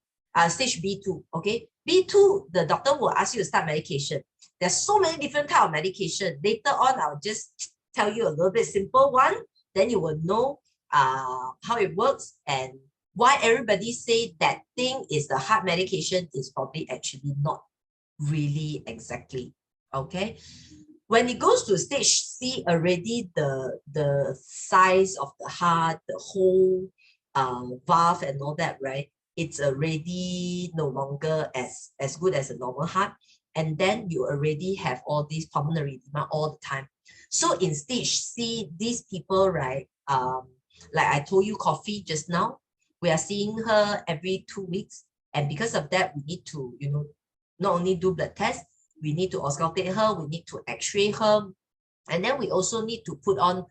stage B2. Okay, B2, the doctor will ask you to start medication. There's so many different type of medication. Later on, I'll just tell you a little bit simple one, then you will know how it works and why everybody say that thing is the heart medication is probably actually not really exactly. Okay, when it goes to stage C already, the size of the heart, the whole valve and all that, right, it's already no longer as good as a normal heart, and then you already have all these pulmonary edema all the time. So in stage C, these people, right, like I told you, coffee just now, we are seeing her every 2 weeks, and because of that, we need to, not only do blood tests, we need to auscultate her, we need to x-ray her, and then we also need to put on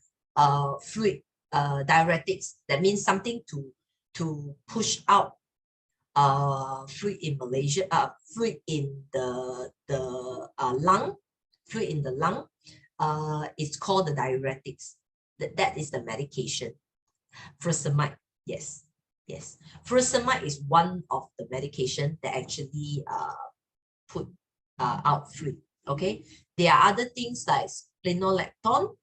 fluid diuretics. That means something to push out fluid in Malaysia, fluid in the lung, fluid in the lung. It's called the diuretics. That is the medication. Furosemide, yes. Furosemide is one of the medication that actually put out fluid. Okay, there are other things like spironolactone.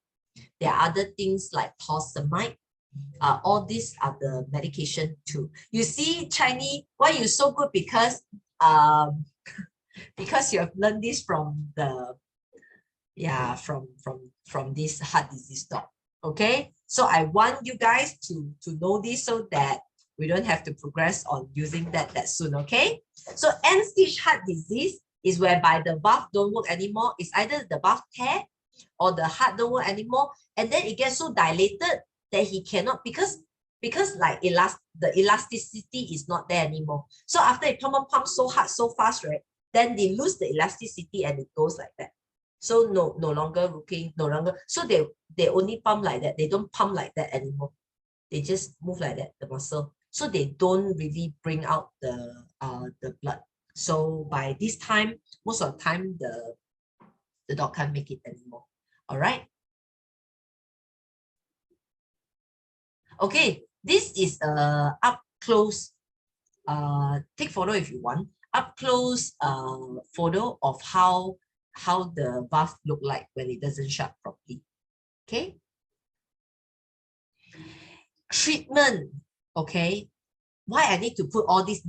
There are other things like torsemide. All these are the medication too. You see, Chinese, why you so good? Because you have learned this from the from this heart disease doc. Okay, so I want you guys to know this so that we don't have to progress on using that soon. Okay, so end stage heart disease is whereby the valve don't work anymore. It's either the valve tear or the heart don't work anymore, and then it gets so dilated that he cannot, because like the elasticity is not there anymore. So after it pump so hard so fast, right, then they lose the elasticity and it goes like that. So no longer looking, no longer. So they only pump like that. They don't pump like that anymore. They just move like that, the muscle. So they don't really bring out the blood. So by this time, most of the time the dog can't make it anymore. All right. Okay, this is a up close. Take photo if you want. Up close photo of how the valve look like when it doesn't shut properly. Okay. Treatment. Okay. Why I need to put all this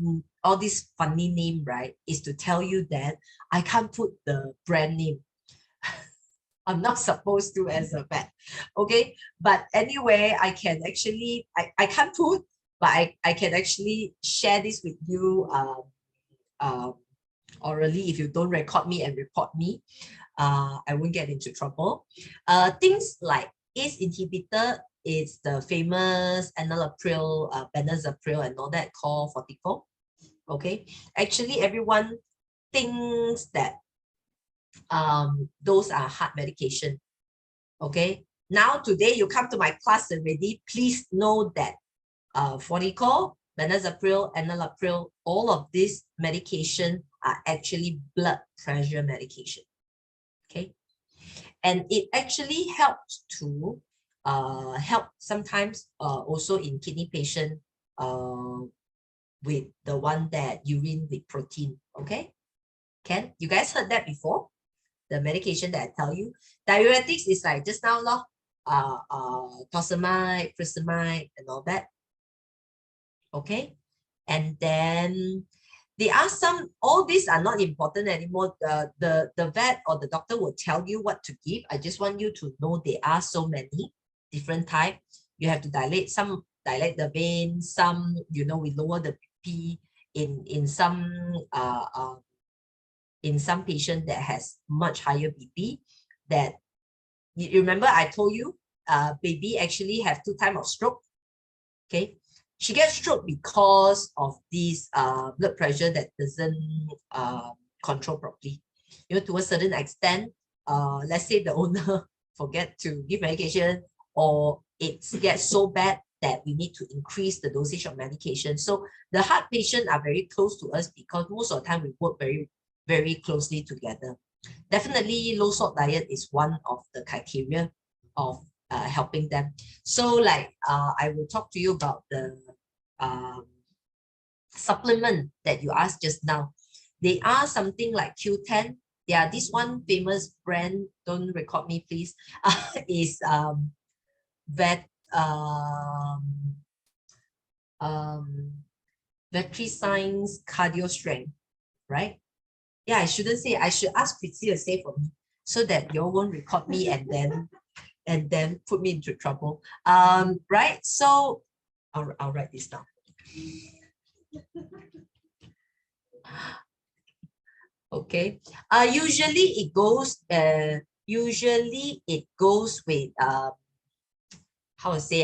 funny name, right, is to tell you that I can't put the brand name. I'm not supposed to as a vet. Okay. But anyway, I can actually, I can't put, but I can actually share this with you orally. If you don't record me and report me, I won't get into trouble. Things like ACE inhibitor is the famous enalapril, benazepril, and all that called Fortico. Okay, actually everyone thinks that those are heart medication. Okay, now today you come to my class already, please know that Fortico, benazepril, enalapril, all of these medication are actually blood pressure medication. Okay, and it actually helps to help sometimes also in kidney patient with the one that urine with protein. Okay, you guys heard that before? The medication that I tell you, diuretics is like just now lor, torsemide, furosemide, and all that. Okay, and then there are some, all these are not important anymore. The vet or the doctor will tell you what to give. I just want you to know there are so many different types. You have to dilate, some dilate the vein, some, we lower the BP in some patient that has much higher BP. That you remember I told you baby actually have 2 times of stroke. Okay, she gets stroke because of this blood pressure that doesn't control properly. To a certain extent, let's say the owner forget to give medication, or it gets so bad that we need to increase the dosage of medication. So the heart patients are very close to us because most of the time we work very, very closely together. Definitely low salt diet is one of the criteria of helping them. So like I will talk to you about the supplement that you asked just now. They are something like Q10. There are this one famous brand, don't record me please, is Vetri Science Cardio Strength, right? Yeah, I shouldn't say, I should ask Fritzi to say for me so that you won't record me and then put me into trouble. Right, so I'll write this down. Okay, usually it goes with how to say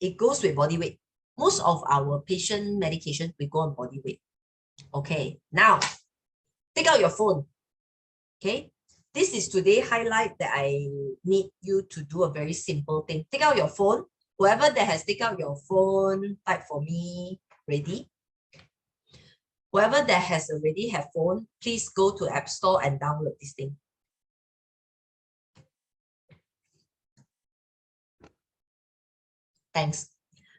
it goes with body weight. Most of our patient medication we go on body weight. Okay, now take out your phone. Okay, this is today highlight that I need you to do a very simple thing. Take out your phone. Whoever that has taken out your phone, type for me, ready. Whoever that has already have phone, please go to App Store and download this thing. Thanks.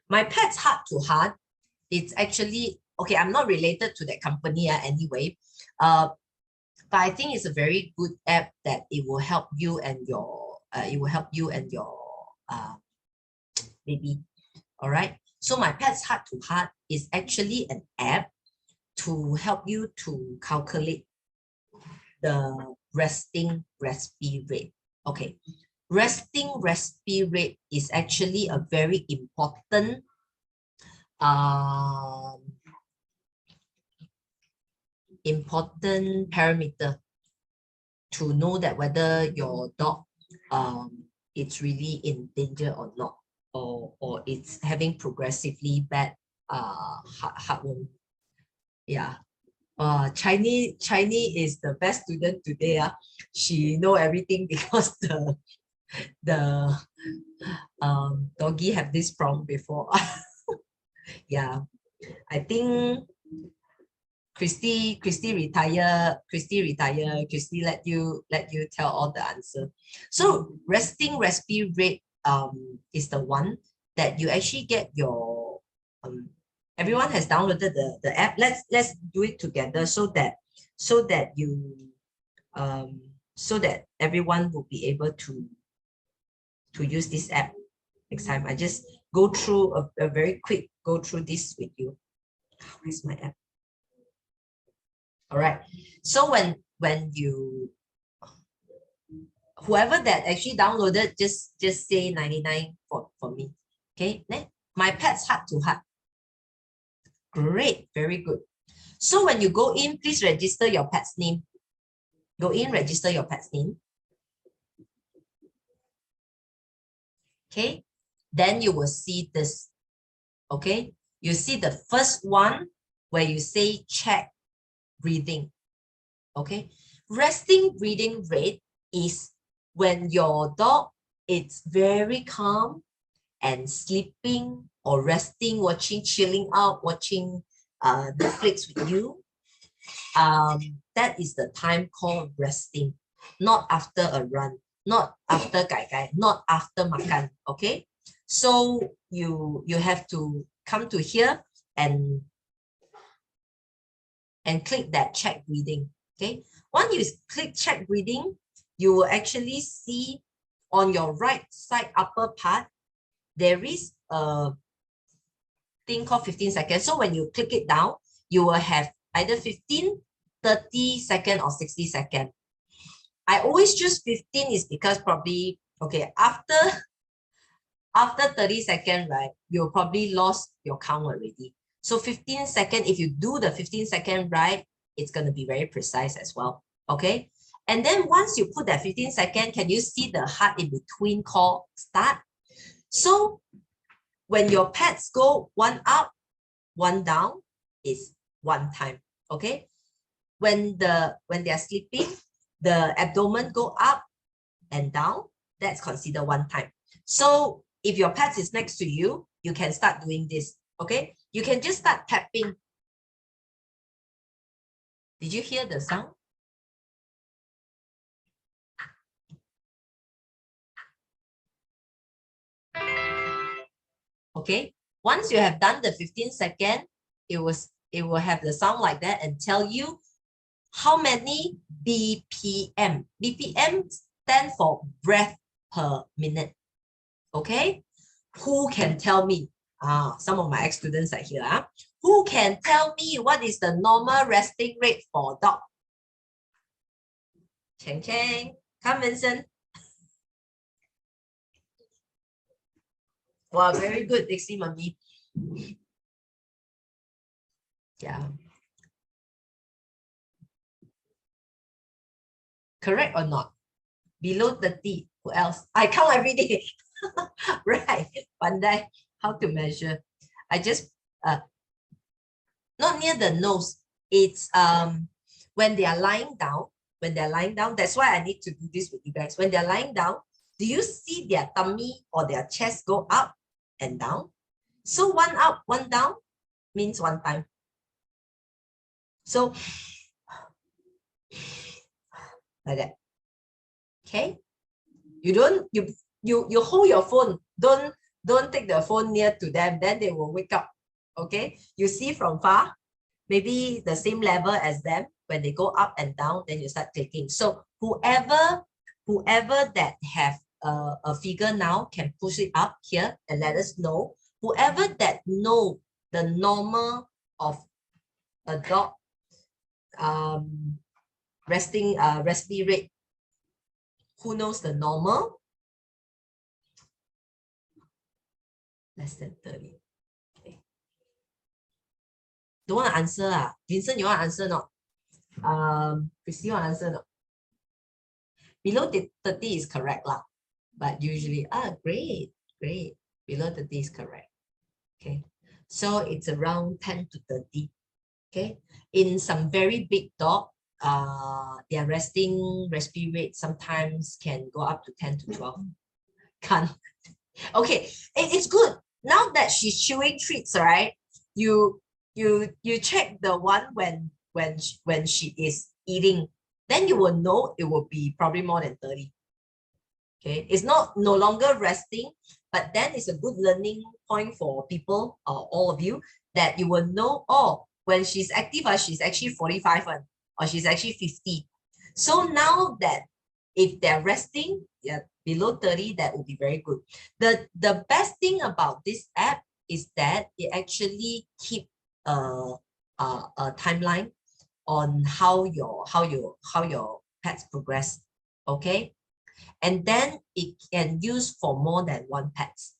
My pet's Heart2Heart it's actually, okay, I'm not related to that company anyway, but I think it's a very good app that it will help you and your baby. All right. So my pet's Heart to Heart is actually an app to help you to calculate the resting respiratory rate. Okay. Resting respiratory rate is actually a very important parameter to know that whether your dog it's really in danger or not, or it's having progressively bad heartworm. Yeah. Chinese is the best student today. She know everything because the doggy have this problem before. Yeah, I think Christy retire. Christy let you tell all the answer. So resting respiratory rate is the one that you actually get your everyone has downloaded the app. Let's do it together so that you so that everyone will be able to use this app next time. I just go through a very quick go through this with you. Where's my app? All right. So when you whoever that actually downloaded, just say 99 for me. Okay. Then my pet's Heart to Heart. Great, very good. So when you go in, please register your pet's name. Go in, register your pet's name. Okay. Then you will see this. Okay. You see the first one where you say check breathing. Okay. Resting breathing rate is when your dog is very calm and sleeping or resting, watching, chilling out, watching Netflix with you. That is the time called resting, not after a run, not after gai, not after makan. Okay. So you have to come to here and click that check breathing. Okay. Once you click check breathing, you will actually see on your right side upper part, there is a thing called 15 seconds. So when you click it down, you will have either 15, 30 seconds or 60 seconds. I always choose 15 is because probably, okay, after 30 seconds, right, you probably lost your count already. So 15 seconds, if you do the 15 second right, it's going to be very precise as well. Okay. And then once you put that 15 seconds, can you see the heart in between called start? So when your pets go one up, one down is one time. Okay. When they are sleeping, the abdomen go up and down, that's considered one time. So if your pet is next to you, you can start doing this. Okay. You can just start tapping. Did you hear the sound? Okay. Once you have done the 15 second, it will have the sound like that and tell you how many BPM. BPM stand for breath per minute. Okay. Who can tell me? Some of my ex-students are here. Who can tell me what is the normal resting rate for dog? Cheng Cheng, come Vincent. Wow, very good, Dixie Mommy. Yeah. Correct or not? Below 30, who else? I count every day. Right, Pandai, how to measure? I just, not near the nose. It's when they are lying down, that's why I need to do this with you guys. When they're lying down, do you see their tummy or their chest go up and down? So one up, one down means one time. So like that. Okay. You don't, you hold your phone. Don't take the phone near to them, then they will wake up. Okay, you see from far, maybe the same level as them. When they go up and down, then you start clicking. So whoever that have a figure now can push it up here and let us know. Whoever that know the normal of a dog respiratory rate, who knows the normal? Less than 30. Okay. Don't want to answer. Vincent, you want to answer not? Christy, you want to answer not? Below 30 is correct lah. But usually, great. Below 30 is correct. Okay. So it's around 10 to 30. Okay. In some very big dog, their respiratory rate sometimes can go up to 10 to 12. Can't. Okay, it's good. Now that she's chewing treats, right? You check the one when she is eating, then you will know it will be probably more than 30. Okay, it's no longer resting, but then it's a good learning point for people, all of you, that you will know, oh, when she's active, she's actually 45 or she's actually 50. So now that if they're resting, below 30, that would be very good. The best thing about this app is that it actually keep a timeline on how your pets progress. Okay, and then it can use for more than one pets.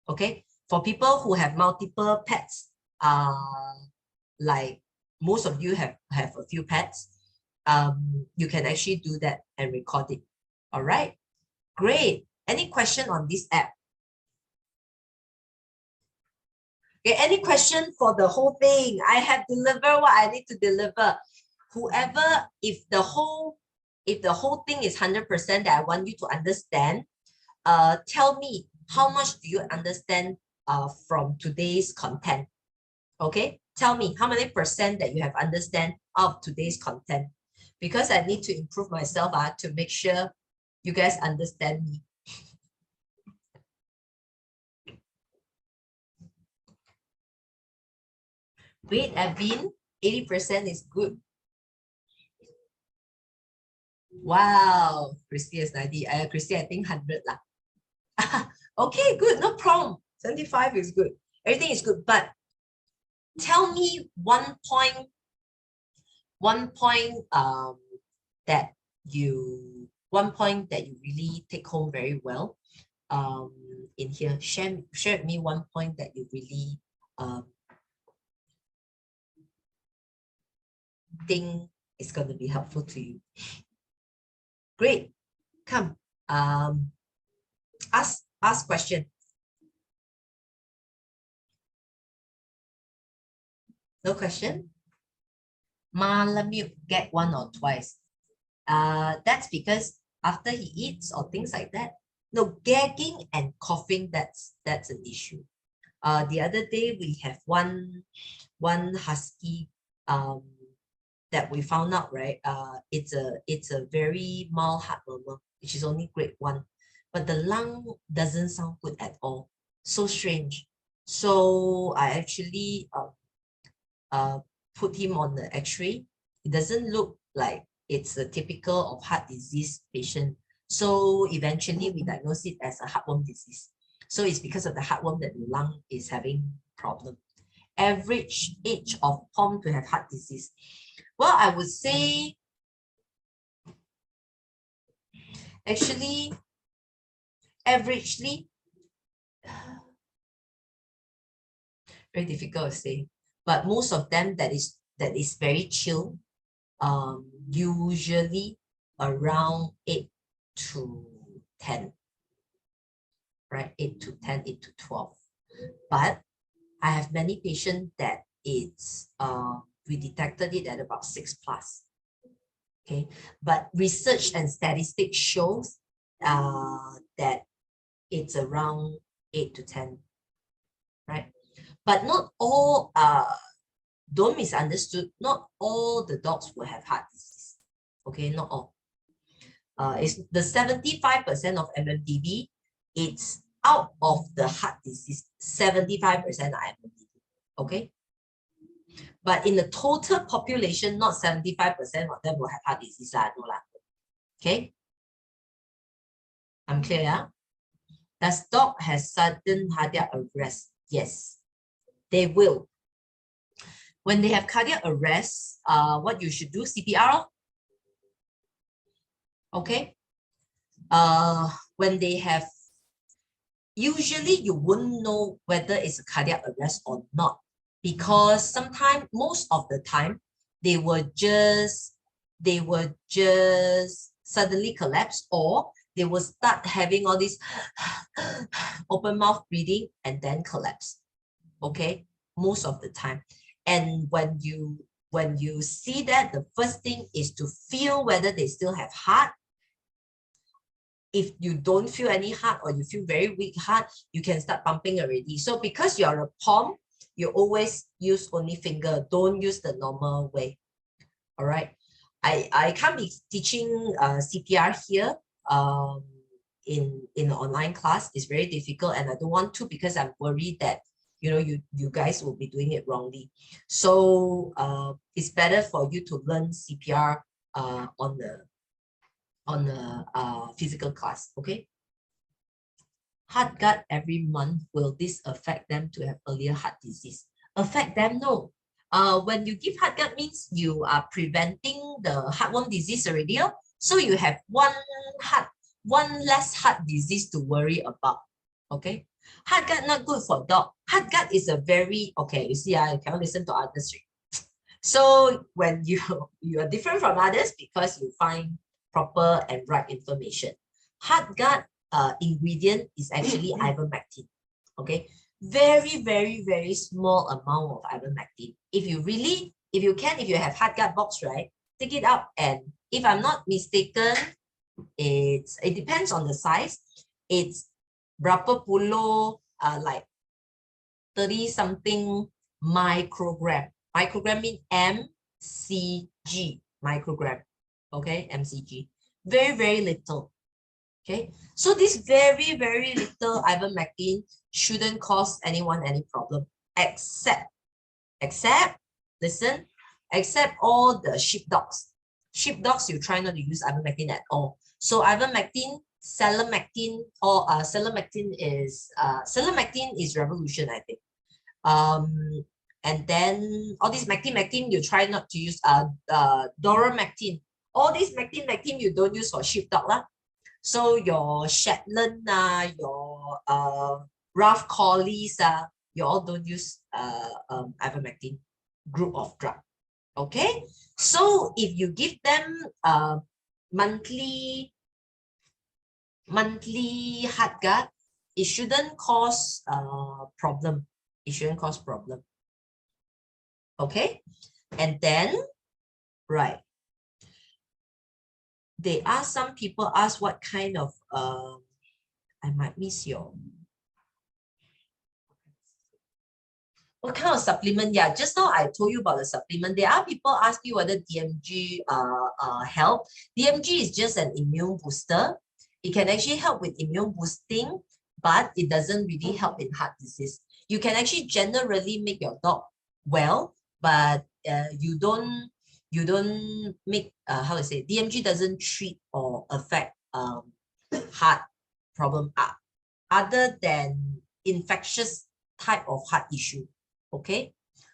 Okay, for people who have multiple pets, like most of you have a few pets, you can actually do that and record it. All right, great. Any question on this app? Okay, any question for the whole thing? I have delivered what I need to deliver. Whoever, if the whole thing is 100% that I want you to understand, tell me how much do you understand from today's content? Okay, tell me how many percent that you have understand of today's content, because I need to improve myself to make sure you guys understand me. Great, Evan, 80% is good. Wow, Christy is 90. Christy, I think 100 lah. Okay, good, no problem. 75 is good. Everything is good, but tell me one point that you really take home very well in here. Share with me one point that you really think is going to be helpful to you. Great, come, ask question. No question? Malamute get one or twice. That's because after he eats or things like that. No, gagging and coughing, that's an issue. The other day we have one husky that we found out, right? It's a very mild heart murmur, which is only grade 1, but the lung doesn't sound good at all. So strange. So I actually put him on the X-ray. It doesn't look like it's a typical of heart disease patient. So eventually we diagnose it as a heartworm disease. So it's because of the heartworm that the lung is having problem. Average age of POM to have heart disease. Well, I would say actually averagely, very difficult to say, but most of them that is very chill, usually around 8 to 10, right? 8 to 10, 8 to 12. But I have many patients that it's we detected it at about 6+. Okay, but research and statistics shows that it's around 8 to 10, right? But not all, don't misunderstood, not all the dogs will have heart disease. Okay, not all. It's the 75% of MMDV, it's out of the heart disease, 75% are MMDV. Okay. But in the total population, not 75% of them will have heart disease. No lah. Okay. I'm clear, yeah? Does dog has sudden cardiac arrest? Yes, they will. When they have cardiac arrest, what you should do, CPR. Okay. When they have, usually you wouldn't know whether it's a cardiac arrest or not, because sometimes, most of the time, they will just suddenly collapse, or they will start having all this open mouth breathing and then collapse. Okay, most of the time. And when you see that, the first thing is to feel whether they still have heart. If you don't feel any heart, or you feel very weak heart, you can start pumping already. So because you're a POM, you always use only finger, don't use the normal way. All right. I can't be teaching CPR here in the online class. It's very difficult, and I don't want to, because I'm worried that you guys will be doing it wrongly. So it's better for you to learn CPR on the physical class. Okay. Heart gut every month, will this affect them to have earlier heart disease? Affect them? No. When you give heart gut, means you are preventing the heartworm disease already. So you have one less heart disease to worry about. Okay. Heart gut not good for dog. Heart gut is a very, okay, you see, I cannot listen to others. So when you are different from others, because you find proper and right information. Heart gut ingredient is actually ivermectin. Okay, very, very, very small amount of ivermectin. If you have heart gut box, right, take it out, and if I'm not mistaken, it depends on the size. It's berapa puluh, like 30 something microgram. Microgram means mcg, microgram. Okay, mcg. Very, very little. Okay, so this very, very little ivermectin shouldn't cause anyone any problem, except listen, except all the sheepdogs. Sheepdogs, you try not to use ivermectin at all. So ivermectin, selamectin, or selamectin is Revolution, I think. And then all these mectin, you try not to use doramectin. All these mectin, you don't use for sheepdog lah. So your Shetland, your rough collies, you all don't use ivermectin group of drug. Okay, so if you give them monthly heart gut, it shouldn't cause problem. It shouldn't cause problem. Okay, and then right, they ask, some people ask what kind of I might miss your, what kind of supplement? Yeah, just now I told you about the supplement. There are people ask you whether DMG help. DMG is just an immune booster. It can actually help with immune boosting, but it doesn't really help in heart disease. You can actually generally make your dog well, but you don't make how to say, DMG doesn't treat or affect heart problem other than infectious type of heart issue. Okay,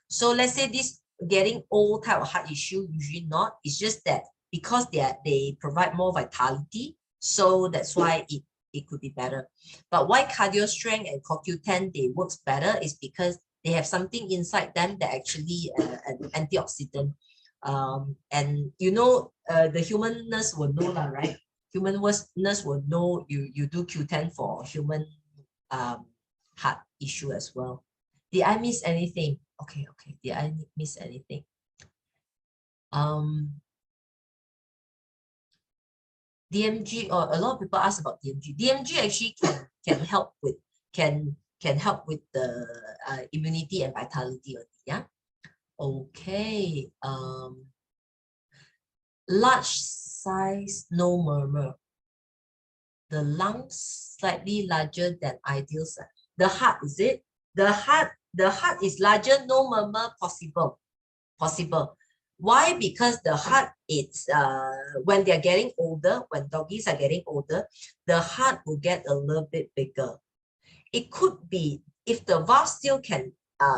so let's say this getting old type of heart issue, usually not. It's just that because they provide more vitality, so that's why it could be better. But why cardio strength and CoQ10 they works better is because they have something inside them that actually an antioxidant. And the human nurse will know lah, right? Human nurse will know you do Q10 for human heart issue as well. Did I miss anything? Okay. Did I miss anything? DMG, or a lot of people ask about DMG. DMG actually can help with the immunity and vitality. Yeah. Okay. Large size, no murmur. The lungs slightly larger than ideal size. The heart, is it? The heart the heart is larger, no murmur, possible. Why? Because the heart, it's when they're getting older, when doggies are getting older, the heart will get a little bit bigger. It could be if the valve still can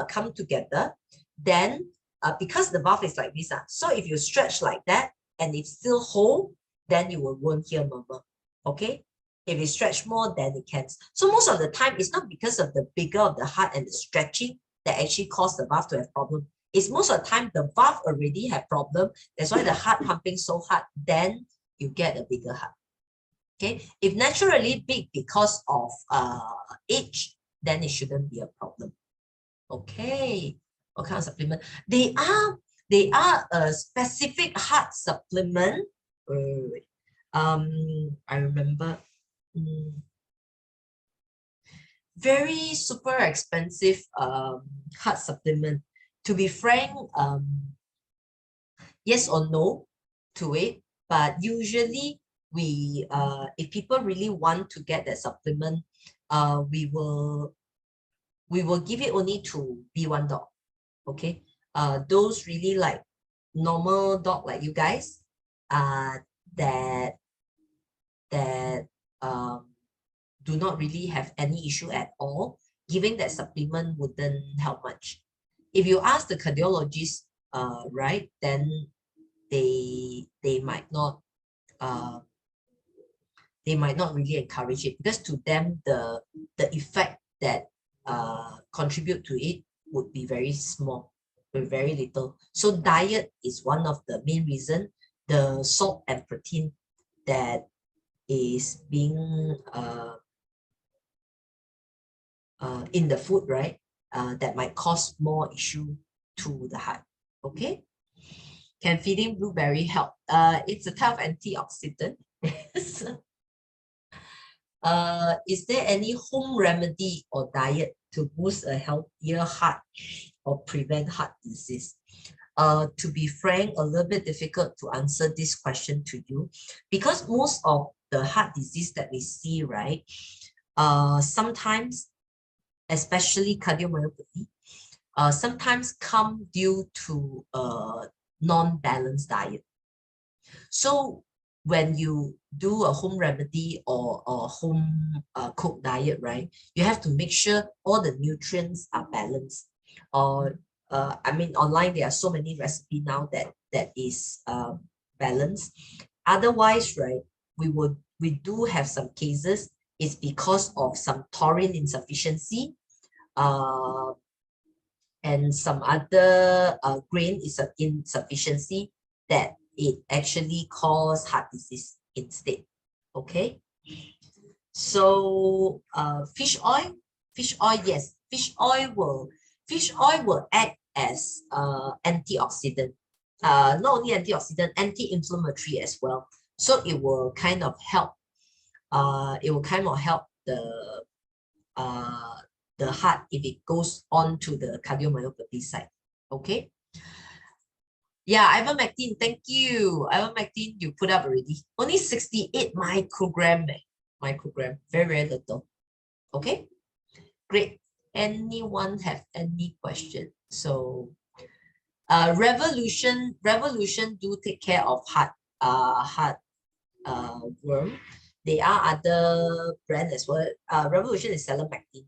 come together, then because the valve is like this, so if you stretch like that and it's still whole, then you won't hear murmur. Okay. If it stretch more, then it can. So most of the time, it's not because of the bigger of the heart and the stretching that actually cause the valve to have problem. It's most of the time the valve already have problem. That's why the heart pumping so hard, then you get a bigger heart. Okay. If naturally big because of age, then it shouldn't be a problem. Okay. What kind of supplement? They are a specific heart supplement. I remember. Very super expensive heart supplement. To be frank, yes or no to it, but usually we if people really want to get that supplement, we will give it only to B1 dog. Okay. Those really like normal dog like you guys, that do not really have any issue at all, giving that supplement wouldn't help much. If you ask the cardiologist, right, then they might not really encourage it, because to them the effect that contribute to it would be very small, very little. So diet is one of the main reason. The salt and protein that is being in the food, right, that might cause more issue to the heart. Okay. Can feeding blueberry help? It's a type of antioxidant. Is there any home remedy or diet to boost a healthier heart or prevent heart disease? To be frank, a little bit difficult to answer this question to you, because most of the heart disease that we see, right, sometimes, especially cardiomyopathy, sometimes come due to a non-balanced diet. So when you do a home remedy or a home cooked diet, right, you have to make sure all the nutrients are balanced. Or I mean, online there are so many recipes now that is balanced. Otherwise, right, we do have some cases. It's because of some taurine insufficiency, and some other grain is an insufficiency, that it actually cause heart disease instead. Okay. So fish oil, yes, fish oil will act as antioxidant. Not only antioxidant, anti-inflammatory as well. So it will kind of help. The heart if it goes on to the cardiomyopathy side. Okay. Yeah, ivermectin, thank you. Ivermectin, you put up already. Only 68 microgram. Microgram, very, very little. Okay, great. Anyone have any question? So, Revolution do take care of heart worm. There are other brand as well. Revolution is Selamectin.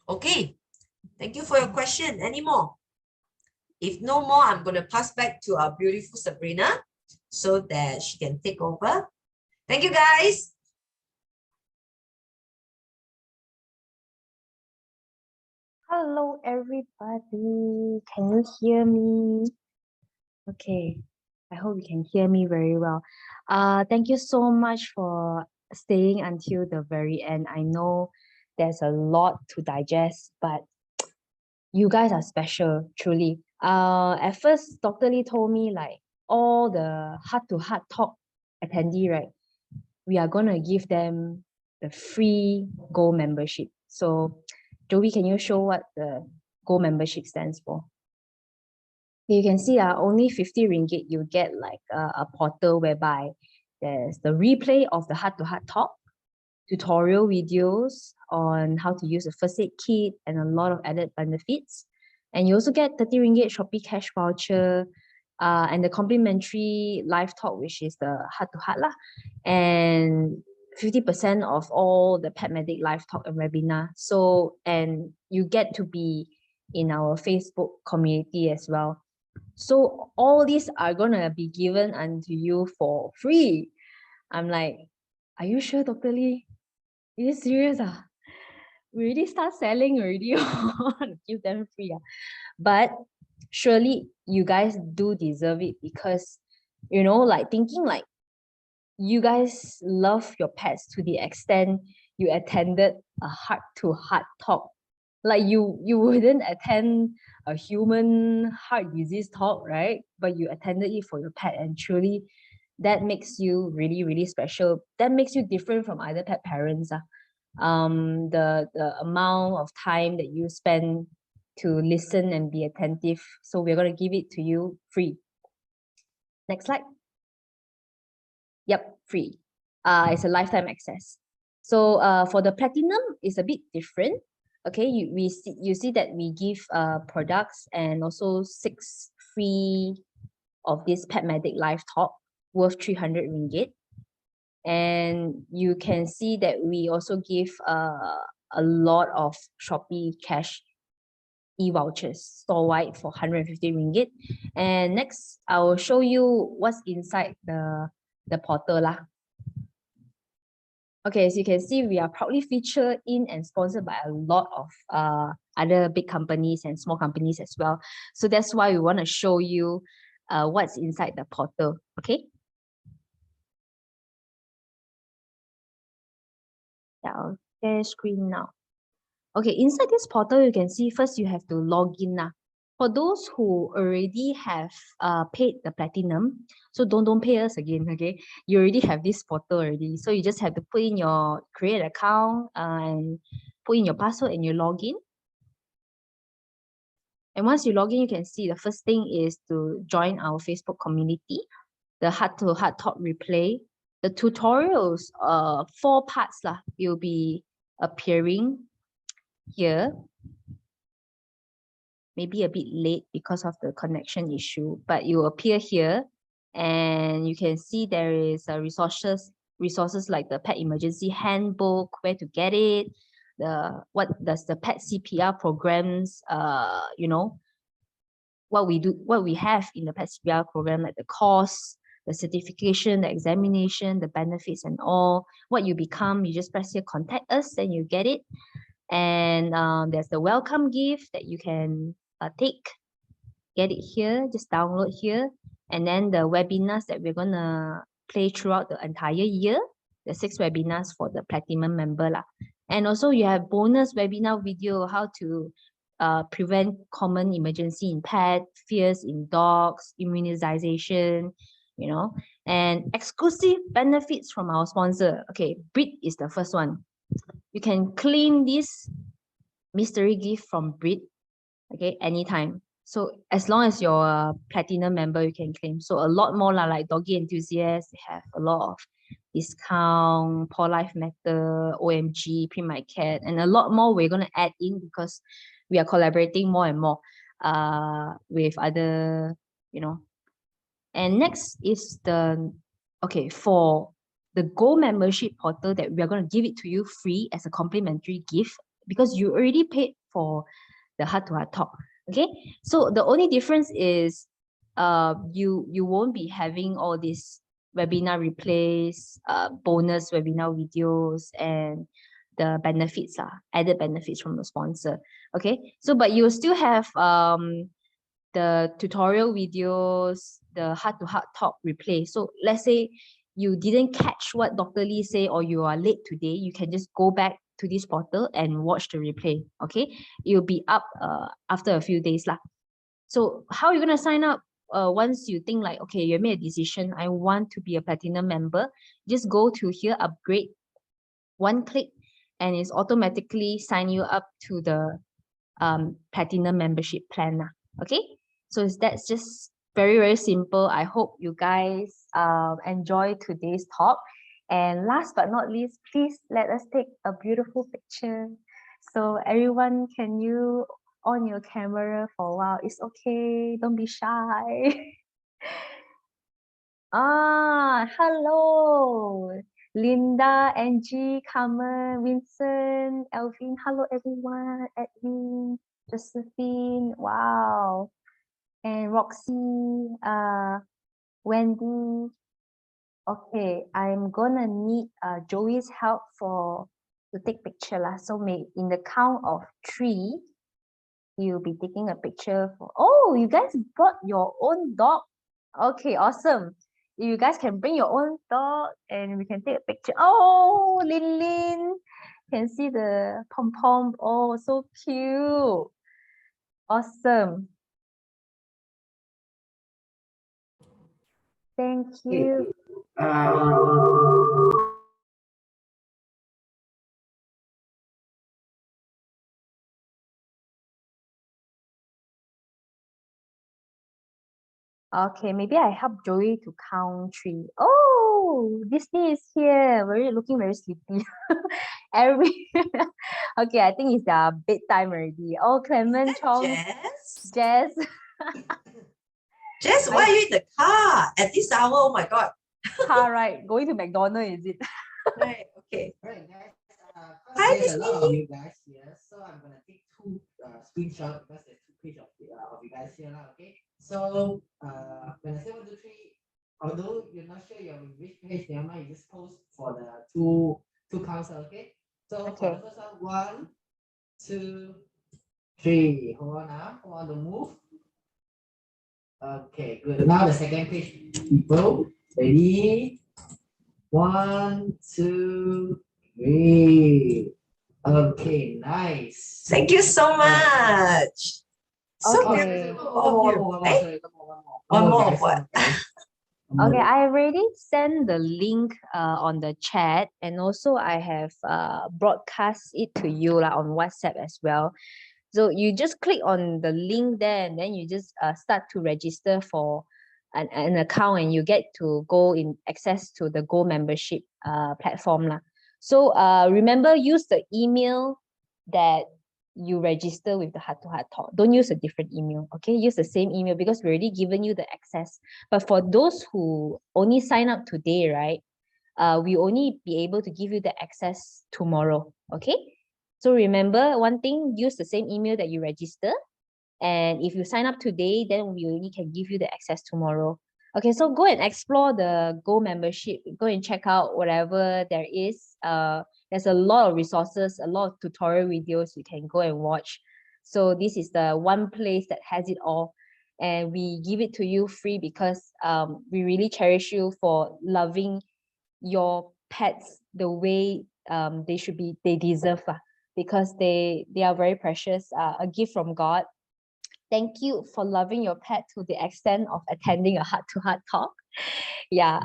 Okay, thank you for your question. Any more? If no more, I'm going to pass back to our beautiful Sabrina so that she can take over. Thank you, guys. Hello, everybody. Can you hear me? Okay, I hope you can hear me very well. Thank you so much for staying until the very end. I know there's a lot to digest, but you guys are special, truly. At first, Dr. Lee told me like all the Heart2Heart Talk attendee, right? We are gonna give them the free gold membership. So, Joey, can you show what the gold membership stands for? You can see only 50 ringgit, you get like a portal whereby there's the replay of the Heart2Heart Talk. tutorial videos on how to use a first aid kit and a lot of added benefits. And you also get 30 ringgit Shopee cash voucher, and the complimentary live talk, which is the heart to heart lah, and 50% of all the PetMedic live talk and webinar. So, and you get to be in our Facebook community as well. So all these are gonna be given unto you for free. I'm like, are you sure, Dr. Lee? Are you serious? We already start selling already. Give them free. But surely you guys do deserve it because, you know, like thinking like you guys love your pets to the extent you attended a heart-to-heart talk. Like you wouldn't attend a human heart disease talk, right? But you attended it for your pet, and truly that makes you really, really special. That makes you different from other pet parents. The amount of time that you spend to listen and be attentive. So we're going to give it to you free. Next slide. Yep, free. It's a lifetime access. So for the platinum, it's a bit different. Okay, you see that we give products and also 6 free of this PetMedic live talk worth 300 ringgit. And you can see that we also give a lot of Shopee cash e-vouchers store-wide for 150 ringgit. And next, I will show you what's inside the portal lah. Okay, as you can see, we are proudly featured in and sponsored by a lot of other big companies and small companies as well. So that's why we want to show you what's inside the portal, okay? Yeah, I'll share screen now. Okay, inside this portal, you can see first you have to log in now. For those who already have paid the platinum, so don't pay us again, okay? You already have this portal already. So you just have to put in your create account and put in your password and you log in. And once you log in, you can see the first thing is to join our Facebook community, the Heart2Heart Talk replay. The tutorials, 4 parts lah, will be appearing here. Maybe a bit late because of the connection issue, but it will appear here, and you can see there is resources like the pet emergency handbook, where to get it, what does the pet CPR programs, you know, what we have in the pet CPR program, like the course, the certification, the examination, the benefits and all. What you become, you just press here, contact us, then you get it. And there's the welcome gift that you can get it here, just download here. And then the webinars that we're gonna play throughout the entire year, the 6 webinars for the platinum member lah. And also you have bonus webinar video, how to prevent common emergency in pet, fears in dogs, immunization, you know, and exclusive benefits from our sponsor. Okay, Brit is the first one. You can claim this mystery gift from Brit, okay, anytime. So as long as you're a platinum member, you can claim. So a lot more like doggy enthusiasts, they have a lot of discount, Paw Life Matter, OMG, Print My Cat, and a lot more we're going to add in because we are collaborating more and more with other, you know. And next is for the Gold membership portal, that we are going to give it to you free as a complimentary gift because you already paid for the Heart2Heart Talk. Okay, so the only difference is you won't be having all these webinar replays, bonus webinar videos, and the benefits, added benefits from the sponsor. Okay, so but you will still have the tutorial videos, the Heart2Heart Talk replay. So let's say you didn't catch what Dr. Lee said, or you are late today, you can just go back to this portal and watch the replay. Okay, it will be up after a few days lah. So how are you gonna sign up? Once you think like, okay, you made a decision, I want to be a platinum member, just go to here, upgrade, one click, and it's automatically sign you up to the platinum membership plan lah. Okay, so that's just very, very simple. I hope you guys enjoy today's talk. And last but not least, please let us take a beautiful picture. So everyone, can you on your camera for a while? It's okay. Don't be shy. Hello. Linda, Angie, Carmen, Vincent, Elvin. Hello, everyone. Edwin, Josephine. Wow. And Roxy, Wendy. Okay, I'm gonna need Joey's help to take picture lah. So in the count of 3, you'll be taking a picture for. Oh, you guys brought your own dog. Okay, awesome. You guys can bring your own dog and we can take a picture. Oh, Lin Lin, can see the pom pom. Oh, so cute. Awesome. Thank you. Okay, maybe I help Joey to count 3. Oh, Disney is here. Looking very sleepy. Okay, I think it's bedtime already. Oh, Clement Chong, Jess? Jess. Jess, why are you in the car at this hour? Oh my God. Car ride, going to McDonald's, is it? Right, okay. Alright, guys. Hi, There's a lot of Disney. you guys here, so I'm gonna take 2 screenshots because there's 2 pages of you guys here now. Okay. So when I say 1, 2, 3, although you're not sure you're in which page, never mind. You just post for the two counts. Okay. So for the first one, 1, 2, 3. Hold on now. Hold on to move. Okay, good. Now the second page, people. Ready? 1, 2, 3. Okay, nice. Thank you so much. So Okay. beautiful of you. One more of what? Okay, I already sent the link on the chat, and also I have broadcast it to you on WhatsApp as well. So you just click on the link there, and then you just start to register for an account, and you get to go in access to the Go membership platform lah. So remember, use the email that you register with the Heart2Heart Talk. Don't use a different email, okay? Use the same email because we already given you the access. But for those who only sign up today, right? We only be able to give you the access tomorrow, okay? So remember one thing, use the same email that you register. And if you sign up today, then we only can give you the access tomorrow. Okay, so go and explore the Go membership. Go and check out whatever there is. There's a lot of resources, a lot of tutorial videos you can go and watch. So this is the one place that has it all. And we give it to you free because we really cherish you for loving your pets the way they deserve, because they are very precious, a gift from God. Thank you for loving your pet to the extent of attending a Heart2Heart Talk. Yeah,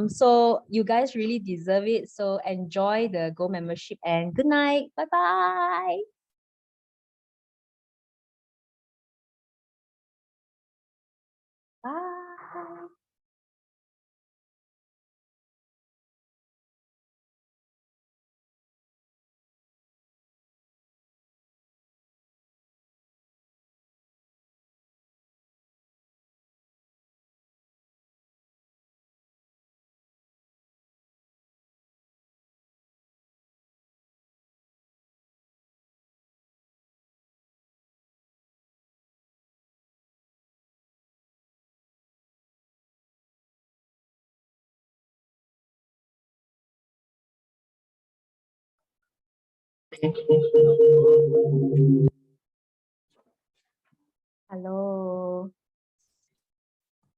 so you guys really deserve it. So enjoy the Go membership and good night. Bye-bye. Bye. Hello.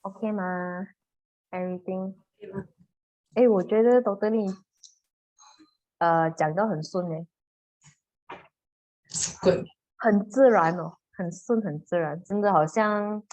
Okay 吗 ？Everything。我觉得 totally 讲到很顺诶， Good. 很自然哦，很顺很自然，真的好像